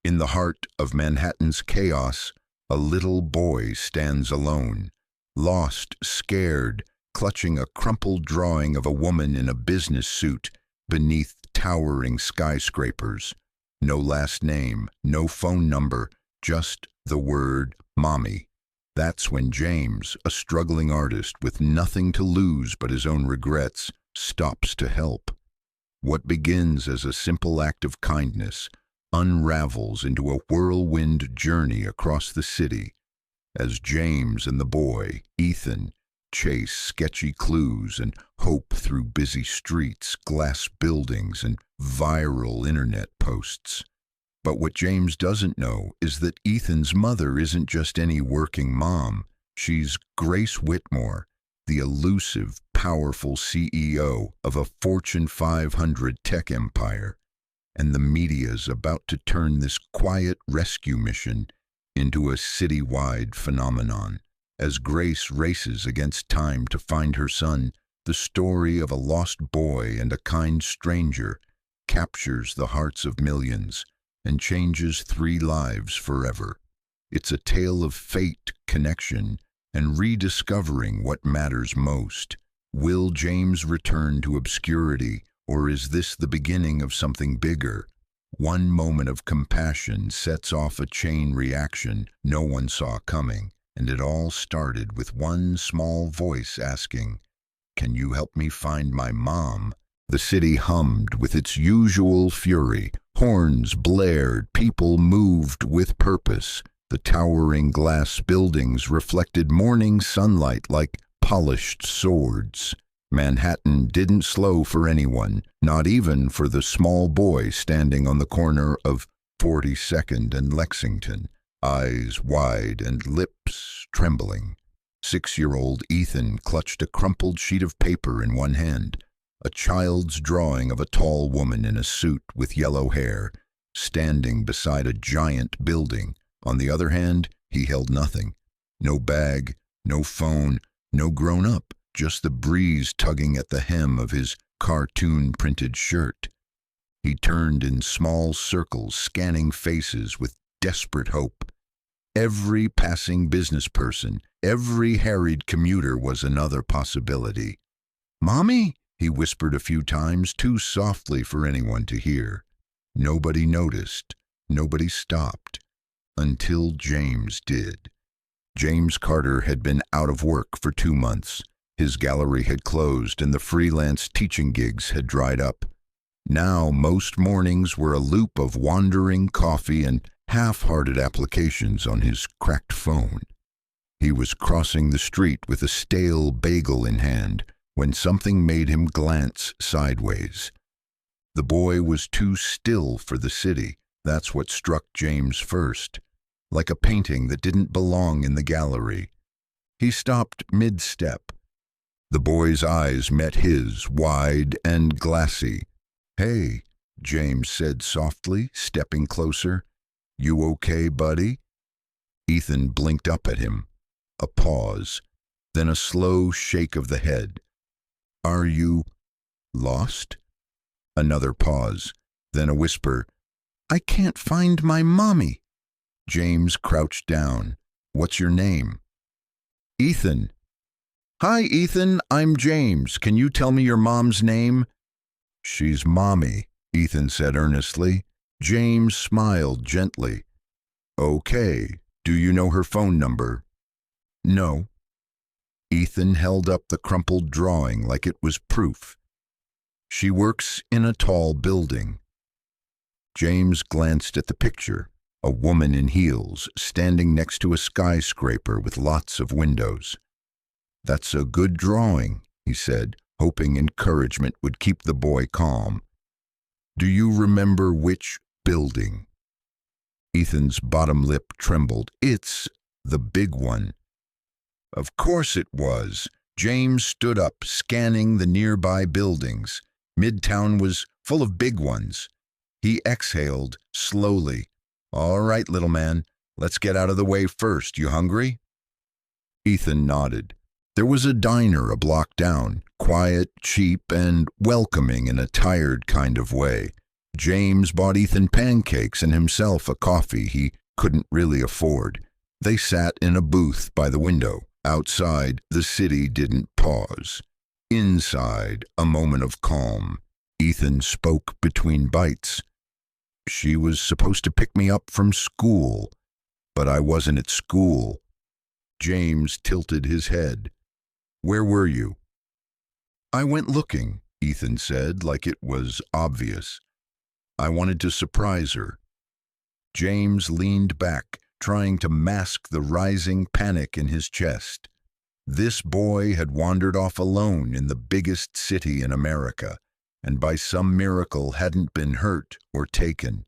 In the heart of Manhattan's chaos, a little boy stands alone, lost, scared, clutching a crumpled drawing of a woman in a business suit beneath towering skyscrapers. No last name, no phone number, just the word mommy. That's when James, a struggling artist with nothing to lose but his own regrets, stops to help. What begins as a simple act of kindness unravels into a whirlwind journey across the city as James and the boy, Ethan, chase sketchy clues and hope through busy streets, glass buildings, and viral internet posts. But what James doesn't know is that Ethan's mother isn't just any working mom. She's Grace Whitmore, the elusive, powerful CEO of a Fortune 500 tech empire. And the media's about to turn this quiet rescue mission into a citywide phenomenon. As Grace races against time to find her son, the story of a lost boy and a kind stranger captures the hearts of millions and changes 3 lives forever. It's a tale of fate, connection, and rediscovering what matters most. Will James return to obscurity, or is this the beginning of something bigger? One moment of compassion sets off a chain reaction no one saw coming, and it all started with one small voice asking, "Can you help me find my mom?" The city hummed with its usual fury. Horns blared, people moved with purpose. The towering glass buildings reflected morning sunlight like polished swords. Manhattan didn't slow for anyone, not even for the small boy standing on the corner of 42nd and Lexington, eyes wide and lips trembling. 6-year-old Ethan clutched a crumpled sheet of paper in one hand, a child's drawing of a tall woman in a suit with yellow hair, standing beside a giant building. On the other hand, he held nothing. No bag, no phone, no grown-up, just the breeze tugging at the hem of his cartoon-printed shirt. He turned in small circles, scanning faces with desperate hope. Every passing business person, every harried commuter was another possibility. "Mommy?" he whispered a few times, too softly for anyone to hear. Nobody noticed, nobody stopped, until James did. James Carter had been out of work for 2 months. His gallery had closed and the freelance teaching gigs had dried up. Now most mornings were a loop of wandering coffee and half-hearted applications on his cracked phone. He was crossing the street with a stale bagel in hand when something made him glance sideways. The boy was too still for the city. That's what struck James first, like a painting that didn't belong in the gallery. He stopped mid-step. The boy's eyes met his, wide and glassy. "Hey," James said softly, stepping closer. "You okay, buddy?" Ethan blinked up at him. A pause, then a slow shake of the head. "Are you lost?" Another pause, then a whisper. "I can't find my mommy." James crouched down. "What's your name?" "Ethan." "Hi, Ethan, I'm James. Can you tell me your mom's name?" "She's Mommy," Ethan said earnestly. James smiled gently. "Okay, do you know her phone number?" "No." Ethan held up the crumpled drawing like it was proof. "She works in a tall building." James glanced at the picture, a woman in heels standing next to a skyscraper with lots of windows. "That's a good drawing," he said, hoping encouragement would keep the boy calm. "Do you remember which building?" Ethan's bottom lip trembled. "It's the big one." Of course it was. James stood up, scanning the nearby buildings. Midtown was full of big ones. He exhaled slowly. "All right, little man, let's get out of the way first. You hungry?" Ethan nodded. There was a diner a block down, quiet, cheap, and welcoming in a tired kind of way. James bought Ethan pancakes and himself a coffee he couldn't really afford. They sat in a booth by the window. Outside, the city didn't pause. Inside, a moment of calm. Ethan spoke between bites. She was supposed to pick me up from school, but I wasn't at school. James tilted his head. Where were you? I went looking, Ethan said, like it was obvious. I wanted to surprise her. James leaned back, trying to mask the rising panic in his chest. This boy had wandered off alone in the biggest city in America, and by some miracle hadn't been hurt or taken.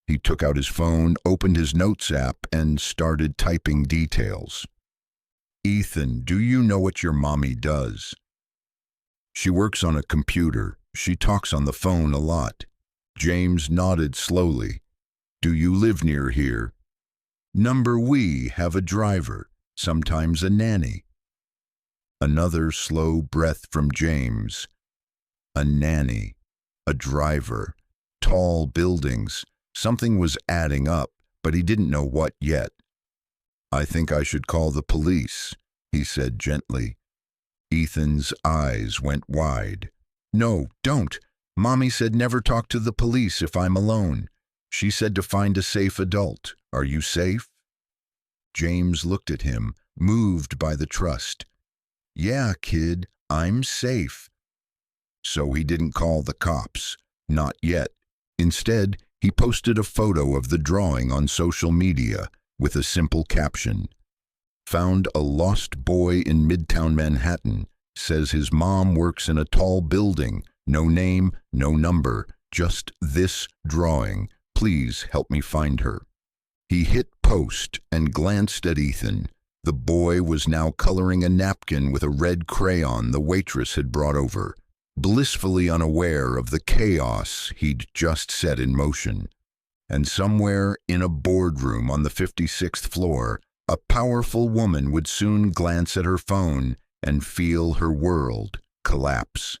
He took out his phone, opened his notes app, and started typing details. Ethan, do you know what your mommy does? She works on a computer. She talks on the phone a lot. James nodded slowly. Do you live near here? We have a driver, sometimes a nanny. Another slow breath from James. A nanny, a driver, tall buildings. Something was adding up, but he didn't know what yet. I think I should call the police, he said gently. Ethan's eyes went wide. No, don't. Mommy said never talk to the police if I'm alone. She said to find a safe adult. Are you safe? James looked at him, moved by the trust. Yeah, kid, I'm safe. So he didn't call the cops. Not yet. Instead, he posted a photo of the drawing on social media with a simple caption. Found a lost boy in Midtown Manhattan. Says his mom works in a tall building. No name, no number, just this drawing. Please help me find her. He hit post and glanced at Ethan. The boy was now coloring a napkin with a red crayon the waitress had brought over, blissfully unaware of the chaos he'd just set in motion. And somewhere in a boardroom on the 56th floor, a powerful woman would soon glance at her phone and feel her world collapse.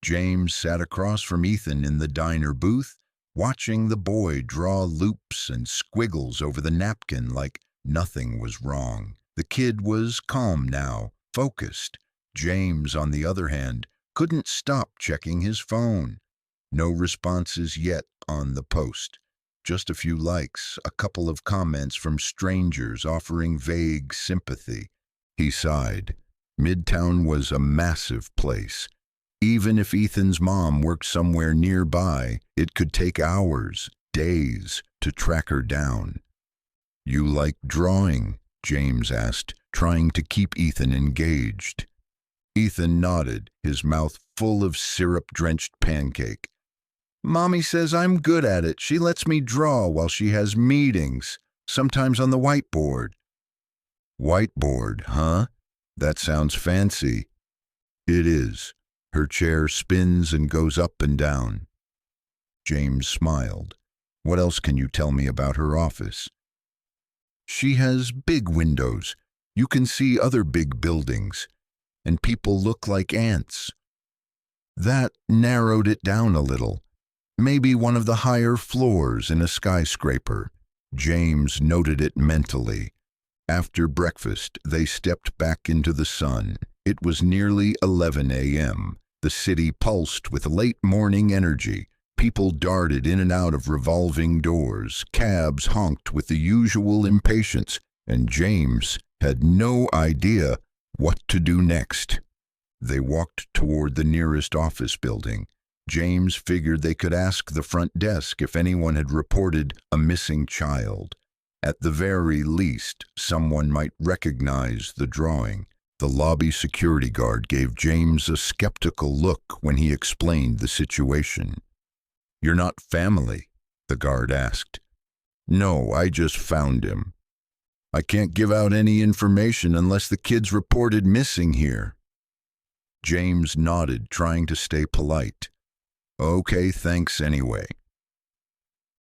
James sat across from Ethan in the diner booth, watching the boy draw loops and squiggles over the napkin like nothing was wrong. The kid was calm now, focused. James, on the other hand, couldn't stop checking his phone. No responses yet on the post. Just a few likes, a couple of comments from strangers offering vague sympathy. He sighed. Midtown was a massive place. Even if Ethan's mom worked somewhere nearby, it could take hours, days, to track her down. You like drawing? James asked, trying to keep Ethan engaged. Ethan nodded, his mouth full of syrup-drenched pancake. Mommy says I'm good at it. She lets me draw while she has meetings, sometimes on the whiteboard. Whiteboard, huh? That sounds fancy. It is. Her chair spins and goes up and down. James smiled. What else can you tell me about her office? She has big windows. You can see other big buildings. And people look like ants. That narrowed it down a little. Maybe one of the higher floors in a skyscraper. James noted it mentally. After breakfast, they stepped back into the sun. It was nearly 11 a.m. The city pulsed with late morning energy. People darted in and out of revolving doors. Cabs honked with the usual impatience, and James had no idea what to do next. They walked toward the nearest office building. James figured they could ask the front desk if anyone had reported a missing child. At the very least, someone might recognize the drawing. The lobby security guard gave James a skeptical look when he explained the situation. You're not family? The guard asked. No, I just found him. I can't give out any information unless the kid's reported missing here. James nodded, trying to stay polite. Okay, thanks anyway.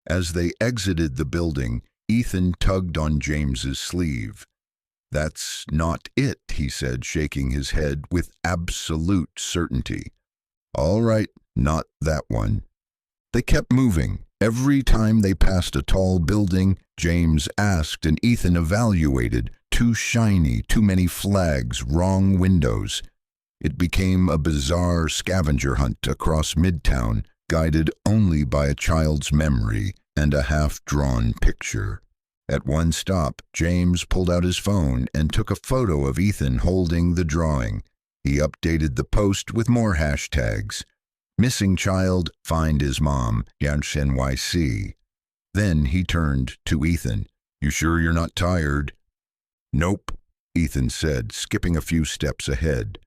As they exited the building, Ethan tugged on James's sleeve. That's not it, he said, shaking his head with absolute certainty. All right, not that one. They kept moving. Every time they passed a tall building, James asked and Ethan evaluated. Too shiny, too many flags, wrong windows. It became a bizarre scavenger hunt across Midtown, guided only by a child's memory and a half-drawn picture. At one stop, James pulled out his phone and took a photo of Ethan holding the drawing. He updated the post with more hashtags. Missing child, find his mom, NYC. Then he turned to Ethan. You sure you're not tired? Nope, Ethan said, skipping a few steps ahead.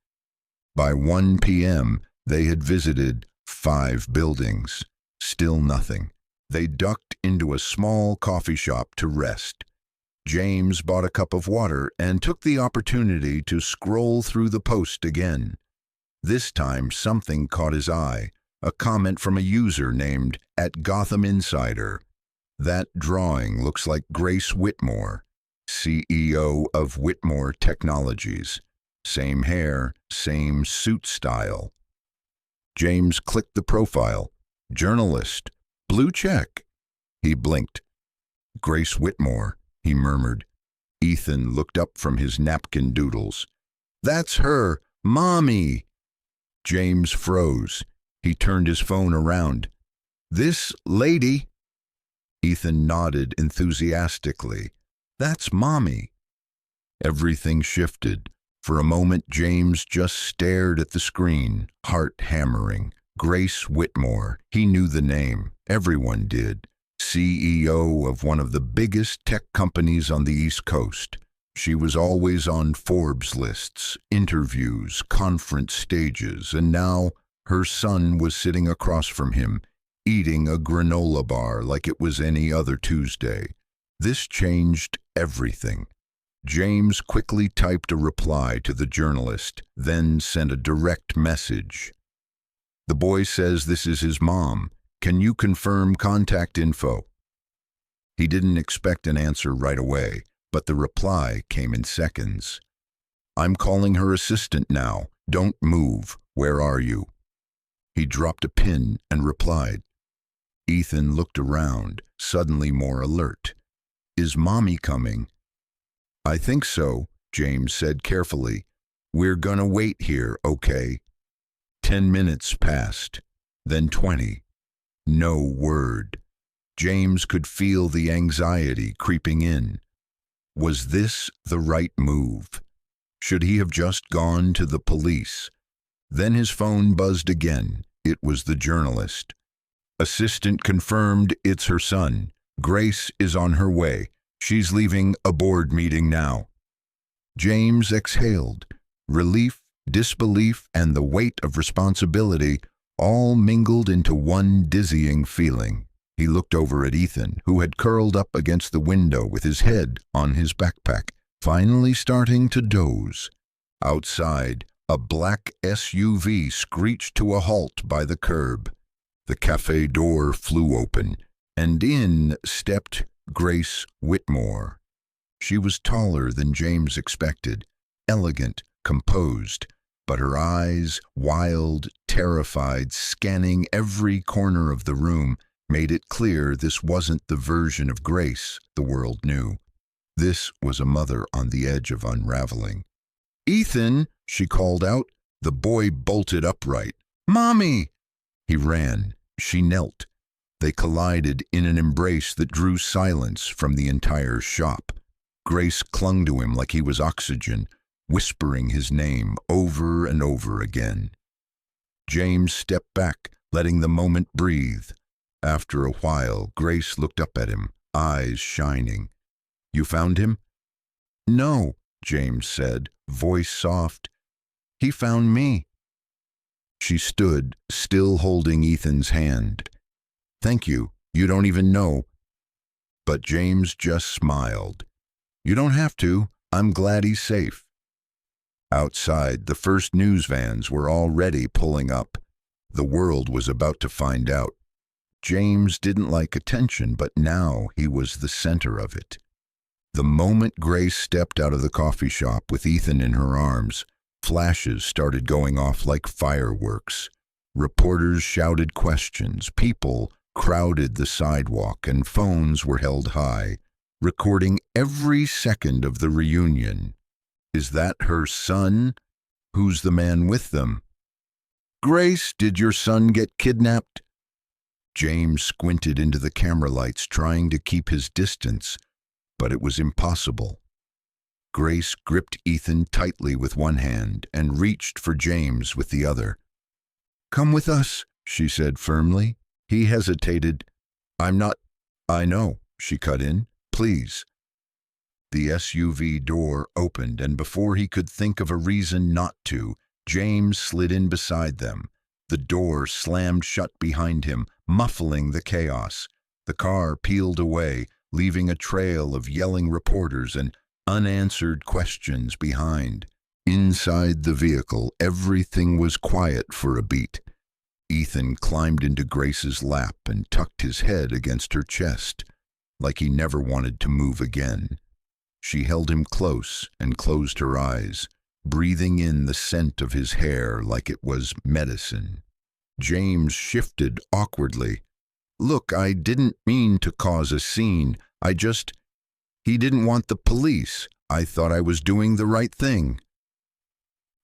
By 1 p.m., they had visited 5 buildings. Still nothing. They ducked into a small coffee shop to rest. James bought a cup of water and took the opportunity to scroll through the post again. This time something caught his eye, a comment from a user named @GothamInsider. That drawing looks like Grace Whitmore, CEO of Whitmore Technologies. Same hair, same suit style. James clicked the profile. Journalist. Blue check. He blinked. Grace Whitmore, he murmured. Ethan looked up from his napkin doodles. That's her, Mommy. James froze. He turned his phone around. This lady. Ethan nodded enthusiastically. That's Mommy. Everything shifted. For a moment, James just stared at the screen, heart hammering. Grace Whitmore. He knew the name. Everyone did. CEO of one of the biggest tech companies on the East Coast. She was always on Forbes lists, interviews, conference stages, and now her son was sitting across from him, eating a granola bar like it was any other Tuesday. This changed everything. James quickly typed a reply to the journalist, then sent a direct message. The boy says this is his mom. Can you confirm contact info? He didn't expect an answer right away, but the reply came in seconds. I'm calling her assistant now. Don't move. Where are you? He dropped a pin and replied. Ethan looked around, suddenly more alert. Is Mommy coming? I think so, James said carefully. We're gonna wait here, okay? 10 minutes passed, then 20. No word. James could feel the anxiety creeping in. Was this the right move? Should he have just gone to the police? Then his phone buzzed again. It was the journalist. Assistant confirmed it's her son. Grace is on her way. She's leaving a board meeting now. James exhaled. Relief, disbelief, and the weight of responsibility all mingled into one dizzying feeling. He looked over at Ethan, who had curled up against the window with his head on his backpack, finally starting to doze. Outside, a black SUV screeched to a halt by the curb. The cafe door flew open, and in stepped Grace Whitmore. She was taller than James expected, elegant, composed, but her eyes, wild, terrified, scanning every corner of the room, made it clear this wasn't the version of Grace the world knew. This was a mother on the edge of unraveling. Ethan, she called out. The boy bolted upright. Mommy! He ran. She knelt. They collided in an embrace that drew silence from the entire shop. Grace clung to him like he was oxygen, whispering his name over and over again. James stepped back, letting the moment breathe. After a while, Grace looked up at him, eyes shining. You found him? No, James said, voice soft. He found me. She stood, still holding Ethan's hand. Thank you. You don't even know. But James just smiled. You don't have to. I'm glad he's safe. Outside, the first news vans were already pulling up. The world was about to find out. James didn't like attention, but now he was the center of it. The moment Grace stepped out of the coffee shop with Ethan in her arms, flashes started going off like fireworks. Reporters shouted questions, people crowded the sidewalk, and phones were held high, recording every second of the reunion. Is that her son? Who's the man with them? Grace, did your son get kidnapped? James squinted into the camera lights, trying to keep his distance, but it was impossible. Grace gripped Ethan tightly with one hand and reached for James with the other. Come with us, she said firmly. He hesitated. I'm not. I know, she cut in. Please. The SUV door opened, and before he could think of a reason not to, James slid in beside them. The door slammed shut behind him, muffling the chaos. The car peeled away, leaving a trail of yelling reporters and unanswered questions behind. Inside the vehicle, everything was quiet for a beat. Ethan climbed into Grace's lap and tucked his head against her chest, like he never wanted to move again. She held him close and closed her eyes, breathing in the scent of his hair like it was medicine. James shifted awkwardly. Look, I didn't mean to cause a scene. He didn't want the police. I thought I was doing the right thing.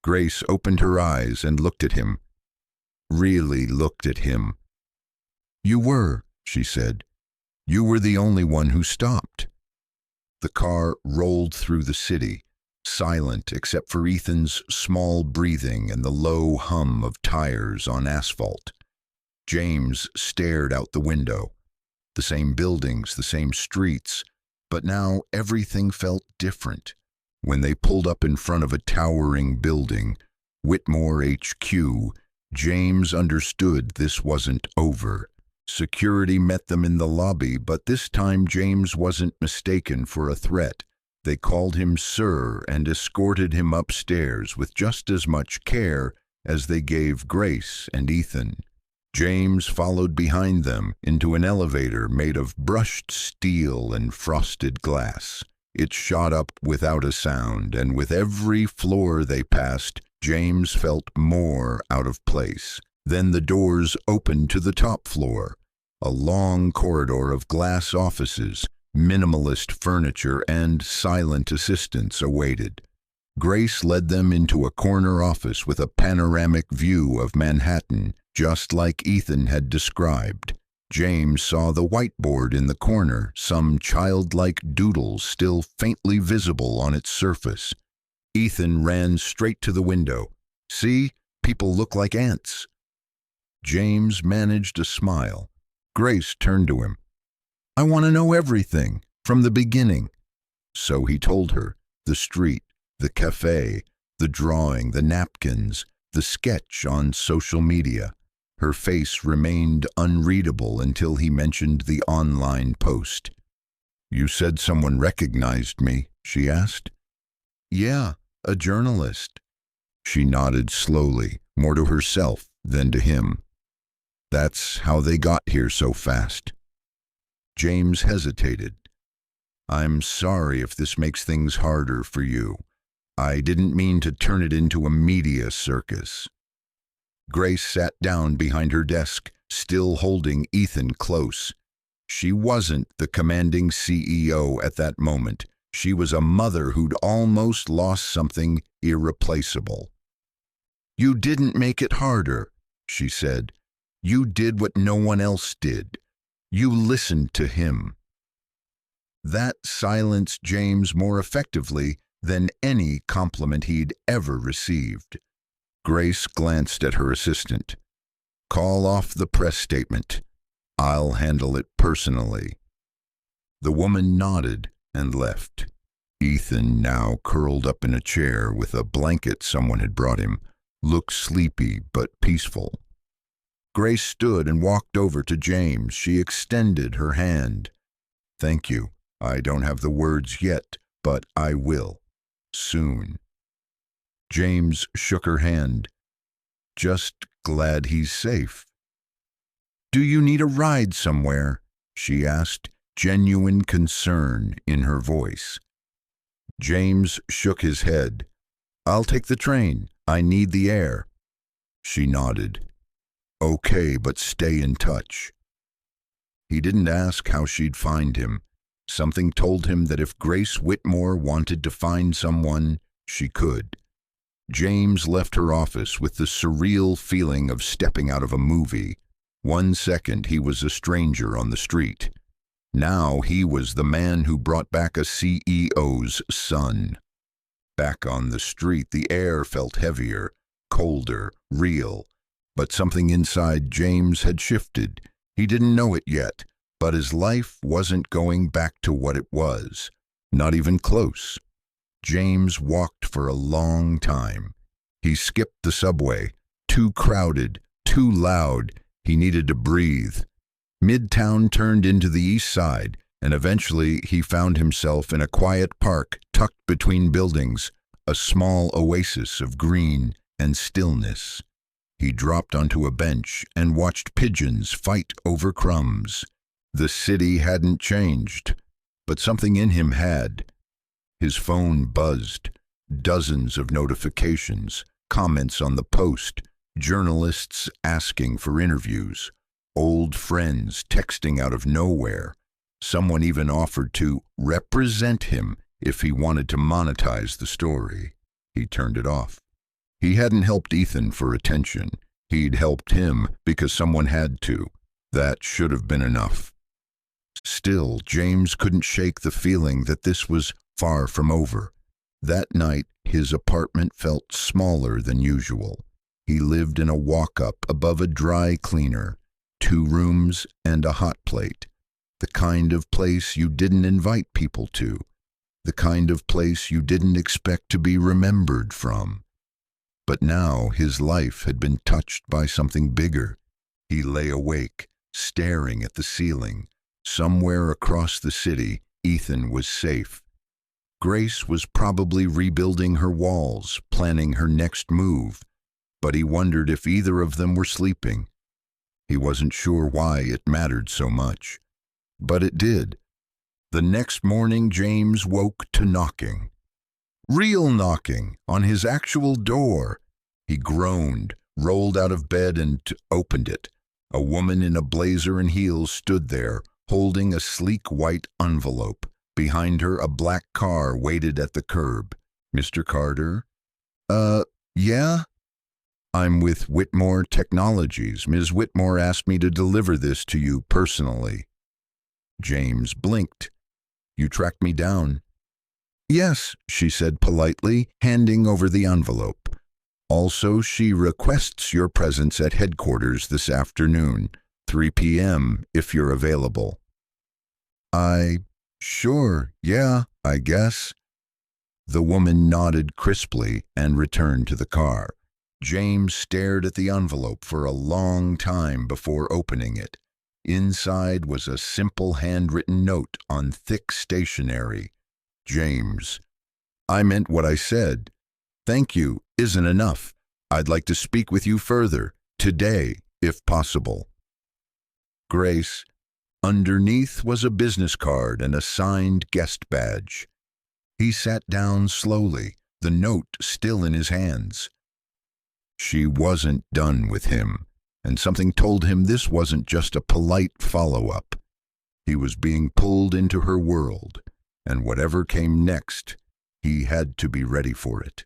Grace opened her eyes and looked at him. Really looked at him. You were, she said. You were the only one who stopped. The car rolled through the city, silent except for Ethan's small breathing and the low hum of tires on asphalt. James stared out the window. The same buildings, the same streets, but now everything felt different. When they pulled up in front of a towering building, Whitmore HQ, James understood this wasn't over. Security met them in the lobby, but this time James wasn't mistaken for a threat. They called him Sir and escorted him upstairs with just as much care as they gave Grace and Ethan. James followed behind them into an elevator made of brushed steel and frosted glass. It shot up without a sound, and with every floor they passed, James felt more out of place. Then the doors opened to the top floor. A long corridor of glass offices, minimalist furniture, and silent assistants awaited. Grace led them into a corner office with a panoramic view of Manhattan, just like Ethan had described. James saw the whiteboard in the corner, some childlike doodles still faintly visible on its surface. Ethan ran straight to the window. See, people look like ants. James managed a smile. Grace turned to him. I want to know everything, from the beginning. So he told her, the street, the cafe, the drawing, the napkins, the sketch on social media. Her face remained unreadable until he mentioned the online post. You said someone recognized me, she asked. Yeah, a journalist. She nodded slowly, more to herself than to him. That's how they got here so fast. James hesitated. I'm sorry if this makes things harder for you. I didn't mean to turn it into a media circus. Grace sat down behind her desk, still holding Ethan close. She wasn't the commanding CEO at that moment. She was a mother who'd almost lost something irreplaceable. You didn't make it harder, she said. You did what no one else did. You listened to him. That silenced James more effectively than any compliment he'd ever received. Grace glanced at her assistant. Call off the press statement. I'll handle it personally. The woman nodded and left. Ethan, now curled up in a chair with a blanket someone had brought him, looked sleepy but peaceful. Grace stood and walked over to James. She extended her hand. Thank you. I don't have the words yet, but I will. Soon. James shook her hand. Just glad he's safe. Do you need a ride somewhere? She asked, genuine concern in her voice. James shook his head. I'll take the train. I need the air. She nodded. Okay, but stay in touch. He didn't ask how she'd find him. Something told him that if Grace Whitmore wanted to find someone, she could. James left her office with the surreal feeling of stepping out of a movie. 1 second he was a stranger on the street. Now he was the man who brought back a CEO's son. Back on the street, the air felt heavier, colder, real. But something inside James had shifted. He didn't know it yet, but his life wasn't going back to what it was. Not even close. James walked for a long time. He skipped the subway. Too crowded, too loud. He needed to breathe. Midtown turned into the east side, and eventually he found himself in a quiet park tucked between buildings, a small oasis of green and stillness. He dropped onto a bench and watched pigeons fight over crumbs. The city hadn't changed, but something in him had. His phone buzzed. Dozens of notifications, comments on the post, journalists asking for interviews, old friends texting out of nowhere. Someone even offered to represent him if he wanted to monetize the story. He turned it off. He hadn't helped Ethan for attention. He'd helped him because someone had to. That should have been enough. Still, James couldn't shake the feeling that this was far from over. That night, his apartment felt smaller than usual. He lived in a walk-up above a dry cleaner, 2 rooms and a hot plate. The kind of place you didn't invite people to. The kind of place you didn't expect to be remembered from. But now his life had been touched by something bigger. He lay awake, staring at the ceiling. Somewhere across the city, Ethan was safe. Grace was probably rebuilding her walls, planning her next move, but he wondered if either of them were sleeping. He wasn't sure why it mattered so much, but it did. The next morning, James woke to knocking. Real knocking, on his actual door. He groaned, rolled out of bed and opened it. A woman in a blazer and heels stood there, holding a sleek white envelope. Behind her, a black car waited at the curb. Mr. Carter? Yeah? I'm with Whitmore Technologies. Ms. Whitmore asked me to deliver this to you personally. James blinked. You tracked me down. Yes, she said politely, handing over the envelope. Also, she requests your presence at headquarters this afternoon, 3 p.m. if you're available. Sure, yeah, I guess. The woman nodded crisply and returned to the car. James stared at the envelope for a long time before opening it. Inside was a simple handwritten note on thick stationery. James, I meant what I said. Thank you isn't enough. I'd like to speak with you further, today, if possible. Grace. Underneath was a business card and a signed guest badge. He sat down slowly, the note still in his hands. She wasn't done with him, and something told him this wasn't just a polite follow-up. He was being pulled into her world, and whatever came next, he had to be ready for it.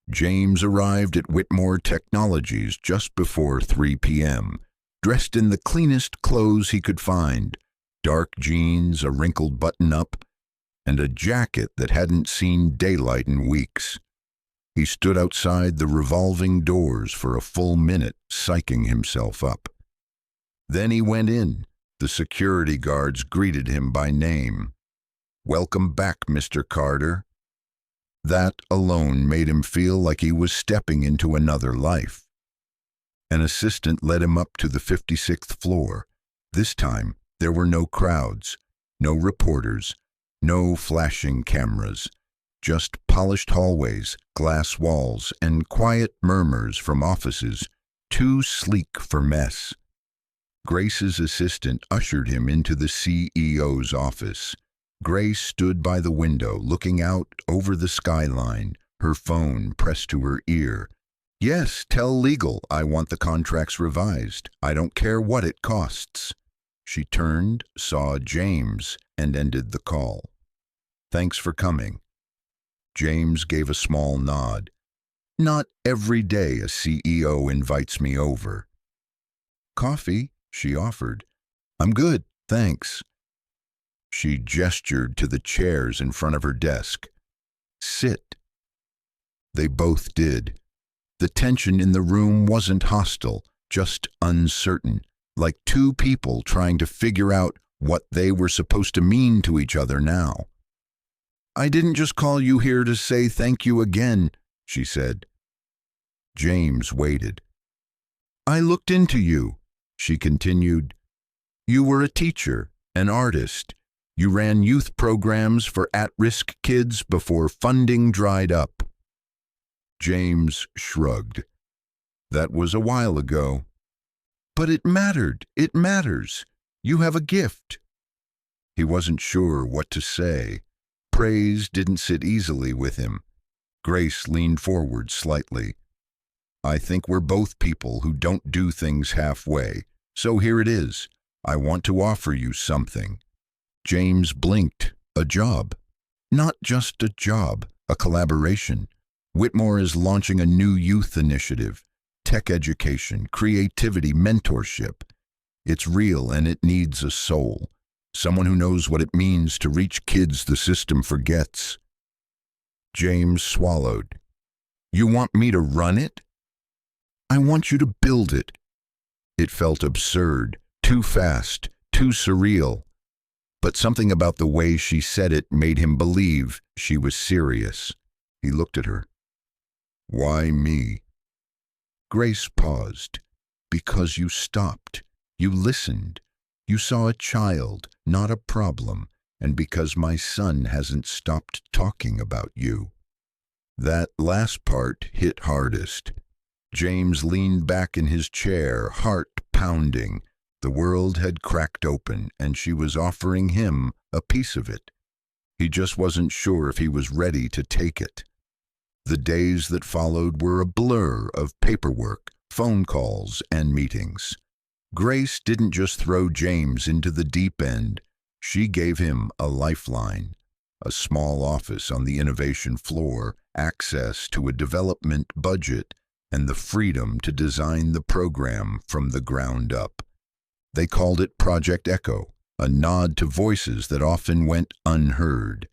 James arrived at Whitmore Technologies just before 3 p.m., dressed in the cleanest clothes he could find, dark jeans, a wrinkled button-up, and a jacket that hadn't seen daylight in weeks. He stood outside the revolving doors for a full minute, psyching himself up. Then he went in. The security guards greeted him by name. Welcome back, Mr. Carter. That alone made him feel like he was stepping into another life. An assistant led him up to the 56th floor. This time, there were no crowds, no reporters, no flashing cameras, just polished hallways, glass walls, and quiet murmurs from offices, too sleek for mess. Grace's assistant ushered him into the CEO's office. Grace stood by the window, looking out over the skyline, her phone pressed to her ear. Yes, tell legal I want the contracts revised. I don't care what it costs. She turned, saw James, and ended the call. Thanks for coming. James gave a small nod. Not every day a CEO invites me over. Coffee, she offered. I'm good, thanks. She gestured to the chairs in front of her desk. Sit. They both did. The tension in the room wasn't hostile, just uncertain, like two people trying to figure out what they were supposed to mean to each other now. I didn't just call you here to say thank you again, she said. James waited. I looked into you, she continued. You were a teacher, an artist. You ran youth programs for at-risk kids before funding dried up. James shrugged. That was a while ago. But it mattered. It matters. You have a gift. He wasn't sure what to say. Praise didn't sit easily with him. Grace leaned forward slightly. I think we're both people who don't do things halfway, so here it is. I want to offer you something. James blinked. A job. Not just a job, a collaboration. Whitmore is launching a new youth initiative. Tech education, creativity, mentorship. It's real and it needs a soul. Someone who knows what it means to reach kids the system forgets. James swallowed. You want me to run it? I want you to build it. It felt absurd, too fast, too surreal. But something about the way she said it made him believe she was serious. He looked at her. Why me? Grace paused. Because you stopped. You listened. You saw a child, not a problem, and because my son hasn't stopped talking about you. That last part hit hardest. James leaned back in his chair, heart pounding. The world had cracked open, and she was offering him a piece of it. He just wasn't sure if he was ready to take it. The days that followed were a blur of paperwork, phone calls, and meetings. Grace didn't just throw James into the deep end. She gave him a lifeline, a small office on the innovation floor, access to a development budget, and the freedom to design the program from the ground up. They called it Project Echo, a nod to voices that often went unheard.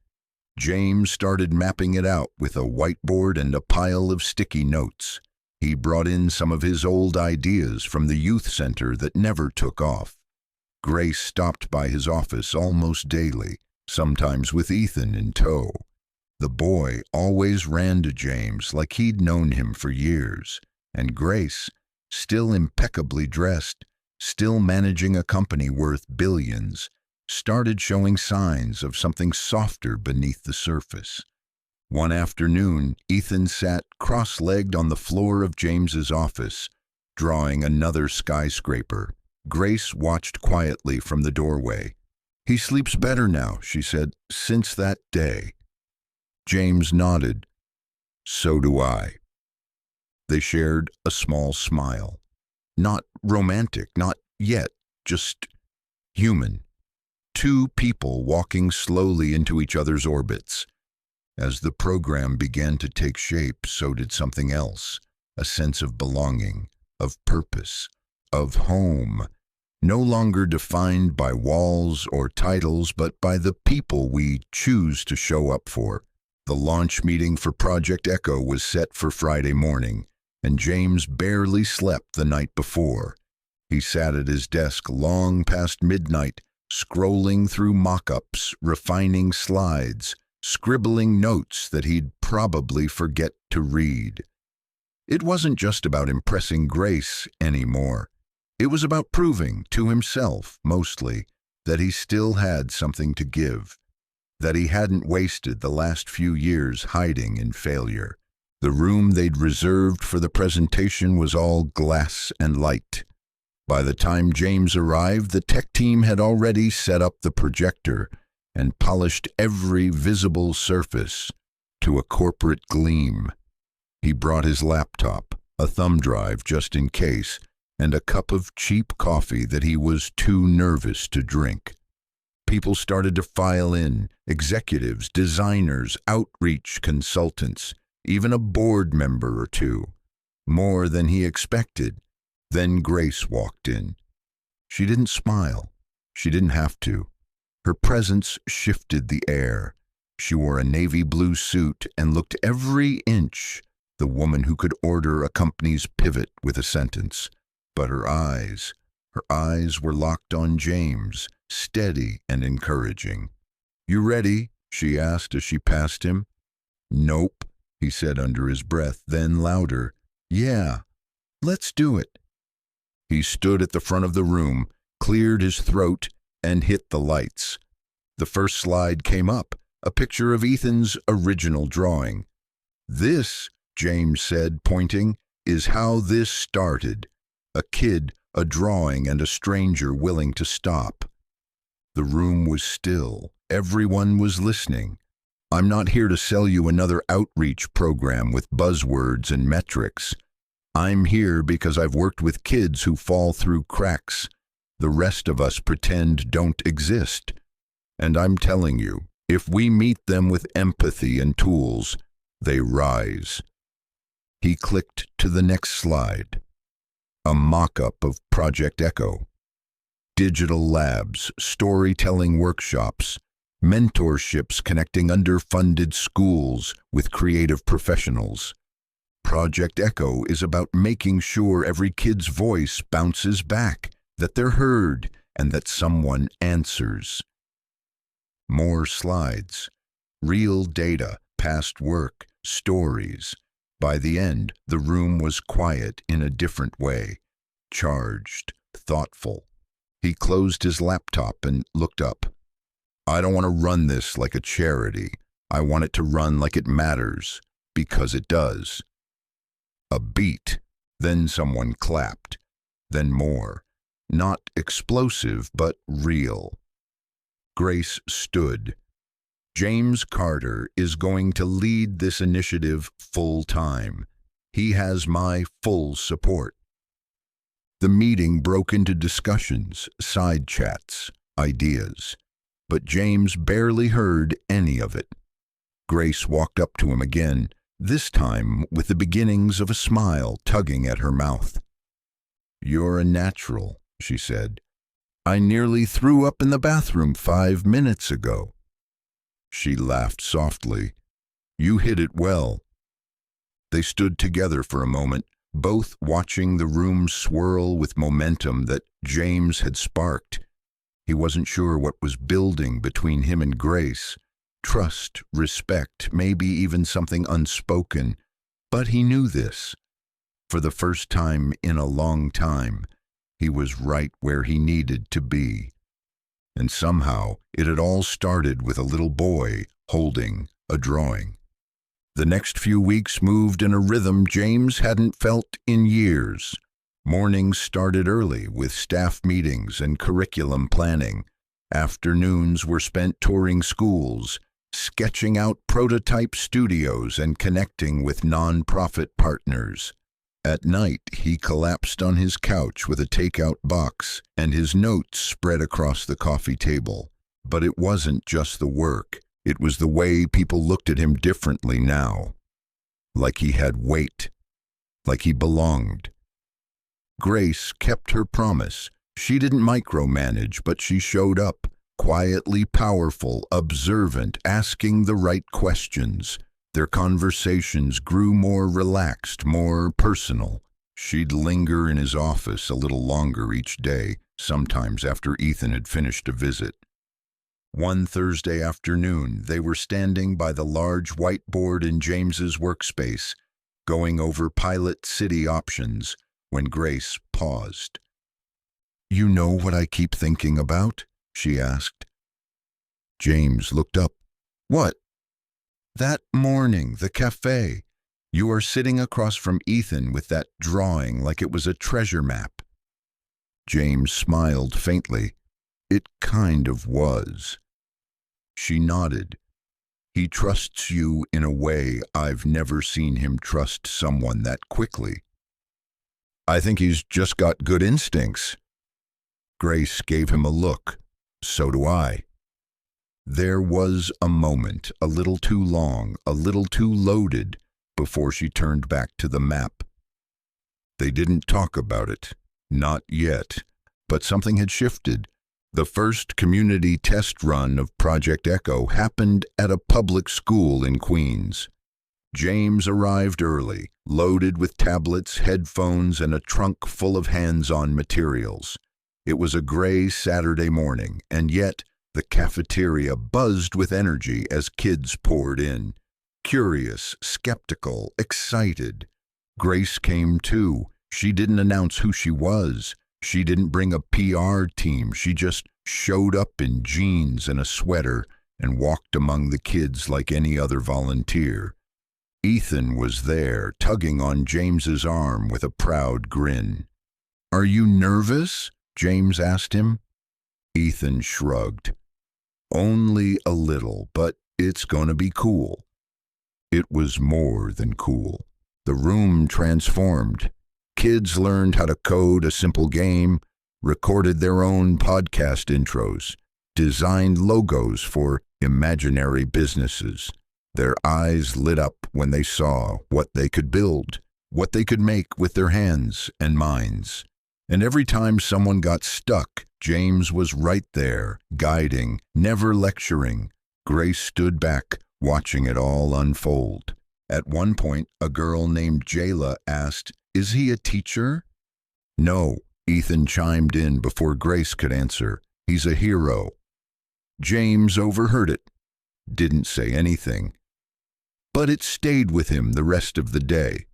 James started mapping it out with a whiteboard and a pile of sticky notes. He brought in some of his old ideas from the youth center that never took off. Grace stopped by his office almost daily, sometimes with Ethan in tow. The boy always ran to James like he'd known him for years, and Grace, still impeccably dressed, still managing a company worth billions, started showing signs of something softer beneath the surface. One afternoon, Ethan sat cross-legged on the floor of James's office, drawing another skyscraper. Grace watched quietly from the doorway. He sleeps better now, she said, since that day. James nodded. So do I. They shared a small smile. Not romantic, not yet, just human. Two people walking slowly into each other's orbits. As the program began to take shape, so did something else, a sense of belonging, of purpose, of home, no longer defined by walls or titles, but by the people we choose to show up for. The launch meeting for Project Echo was set for Friday morning, and James barely slept the night before. He sat at his desk long past midnight, scrolling through mock-ups, refining slides, scribbling notes that he'd probably forget to read. It wasn't just about impressing Grace anymore. It was about proving to himself, mostly, that he still had something to give, that he hadn't wasted the last few years hiding in failure. The room they'd reserved for the presentation was all glass and light. By the time James arrived, the tech team had already set up the projector and polished every visible surface to a corporate gleam. He brought his laptop, a thumb drive just in case, and a cup of cheap coffee that he was too nervous to drink. People started to file in, executives, designers, outreach consultants, even a board member or two. More than he expected. Then Grace walked in. She didn't smile. She didn't have to. Her presence shifted the air. She wore a navy blue suit and looked every inch the woman who could order a company's pivot with a sentence. But her eyes were locked on James, steady and encouraging. "You ready?" she asked as she passed him. "Nope," he said under his breath, then louder, "Yeah, let's do it." He stood at the front of the room, cleared his throat, and hit the lights. The first slide came up, a picture of Ethan's original drawing. "This," James said, pointing, "is how this started. A kid, a drawing, and a stranger willing to stop." The room was still. Everyone was listening. "I'm not here to sell you another outreach program with buzzwords and metrics. I'm here because I've worked with kids who fall through cracks the rest of us pretend don't exist. And I'm telling you, if we meet them with empathy and tools, they rise." He clicked to the next slide. A mock-up of Project Echo. Digital labs, storytelling workshops, mentorships connecting underfunded schools with creative professionals. Project Echo is about making sure every kid's voice bounces back, that they're heard, and that someone answers. More slides. Real data, past work, stories. By the end, the room was quiet in a different way, charged, thoughtful. He closed his laptop and looked up. "I don't want to run this like a charity. I want it to run like it matters, because it does." A beat, then someone clapped, then more. Not explosive, but real. Grace stood. "James Carter is going to lead this initiative full-time. He has my full support." The meeting broke into discussions, side chats, ideas. But James barely heard any of it. Grace walked up to him again, this time with the beginnings of a smile tugging at her mouth. "You're a natural," she said. "I nearly threw up in the bathroom 5 minutes ago." She laughed softly. "You hit it well." They stood together for a moment, both watching the room swirl with momentum that James had sparked. He wasn't sure what was building between him and Grace. Trust, respect, maybe even something unspoken. But he knew this. For the first time in a long time, he was right where he needed to be. And somehow it had all started with a little boy holding a drawing. The next few weeks moved in a rhythm James hadn't felt in years. Mornings started early with staff meetings and curriculum planning. Afternoons were spent touring schools, sketching out prototype studios and connecting with non-profit partners. At night, he collapsed on his couch with a takeout box and his notes spread across the coffee table. But it wasn't just the work. It was the way people looked at him differently now. Like he had weight. Like he belonged. Grace kept her promise. She didn't micromanage, but she showed up, quietly powerful, observant, asking the right questions. Their conversations grew more relaxed, more personal. She'd linger in his office a little longer each day, sometimes after Ethan had finished a visit. One Thursday afternoon, they were standing by the large whiteboard in James's workspace, going over pilot city options, when Grace paused. "You know what I keep thinking about?" she asked. James looked up. "What?" "That morning, the cafe. You are sitting across from Ethan with that drawing like it was a treasure map." James smiled faintly. "It kind of was." She nodded. "He trusts you in a way I've never seen him trust someone that quickly." I think he's just got good instincts. Grace gave him a look. So do I. There was a moment, a little too long, a little too loaded, before she turned back to the map. They didn't talk about it. Not yet. But something had shifted. The first community test run of Project Echo happened at a public school in Queens. James arrived early, loaded with tablets, headphones, and a trunk full of hands-on materials. It was a gray Saturday morning, and yet the cafeteria buzzed with energy as kids poured in. Curious, skeptical, excited. Grace came too. She didn't announce who she was. She didn't bring a PR team. She just showed up in jeans and a sweater and walked among the kids like any other volunteer. Ethan was there, tugging on James's arm with a proud grin. "Are you nervous?" James asked him. Ethan shrugged. "Only a little, but it's gonna be cool." It was more than cool. The room transformed. Kids learned how to code a simple game, recorded their own podcast intros, designed logos for imaginary businesses. Their eyes lit up when they saw what they could build, what they could make with their hands and minds. And every time someone got stuck, James was right there, guiding, never lecturing. Grace stood back, watching it all unfold. At one point, a girl named Jayla asked, "Is he a teacher?" "No," Ethan chimed in before Grace could answer. "He's a hero." James overheard it, didn't say anything. But it stayed with him the rest of the day.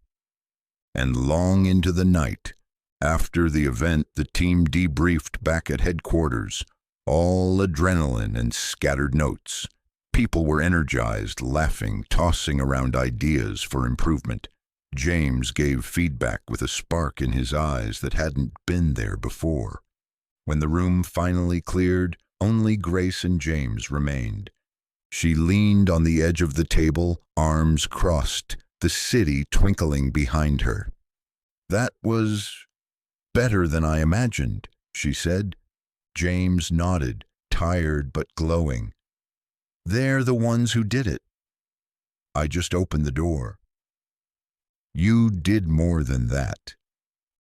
And long into the night, after the event, the team debriefed back at headquarters, all adrenaline and scattered notes. People were energized, laughing, tossing around ideas for improvement. James gave feedback with a spark in his eyes that hadn't been there before. When the room finally cleared, only Grace and James remained. She leaned on the edge of the table, arms crossed, the city twinkling behind her. "That was better than I imagined," she said. James nodded, tired but glowing. "They're the ones who did it. I just opened the door." "You did more than that."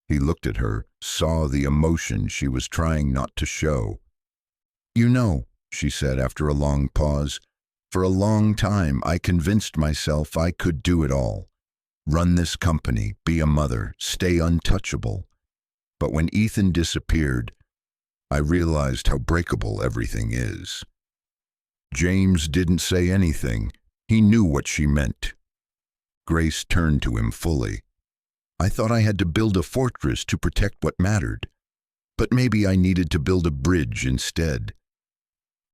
He looked at her, saw the emotion she was trying not to show. "You know," she said after a long pause, "for a long time I convinced myself I could do it all. Run this company, be a mother, stay untouchable. But when Ethan disappeared, I realized how breakable everything is." James didn't say anything. He knew what she meant. Grace turned to him fully. "I thought I had to build a fortress to protect what mattered. But maybe I needed to build a bridge instead."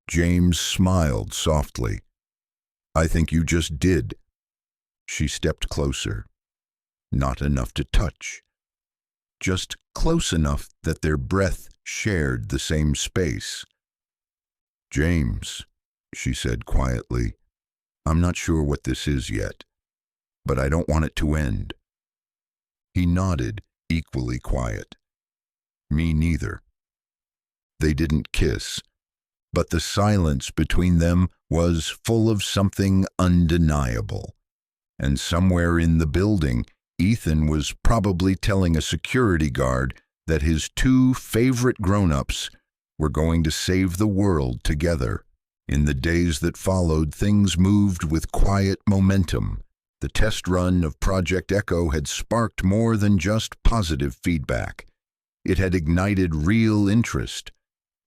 James smiled softly. "I think you just did." She stepped closer. Not enough to touch. Just close enough that their breath shared the same space. "James," she said quietly, "I'm not sure what this is yet, but I don't want it to end." He nodded, equally quiet. "Me neither." They didn't kiss, but the silence between them was full of something undeniable. And somewhere in the building, Ethan was probably telling a security guard that his two favorite grown-ups were going to save the world together. In the days that followed, things moved with quiet momentum. The test run of Project Echo had sparked more than just positive feedback. It had ignited real interest.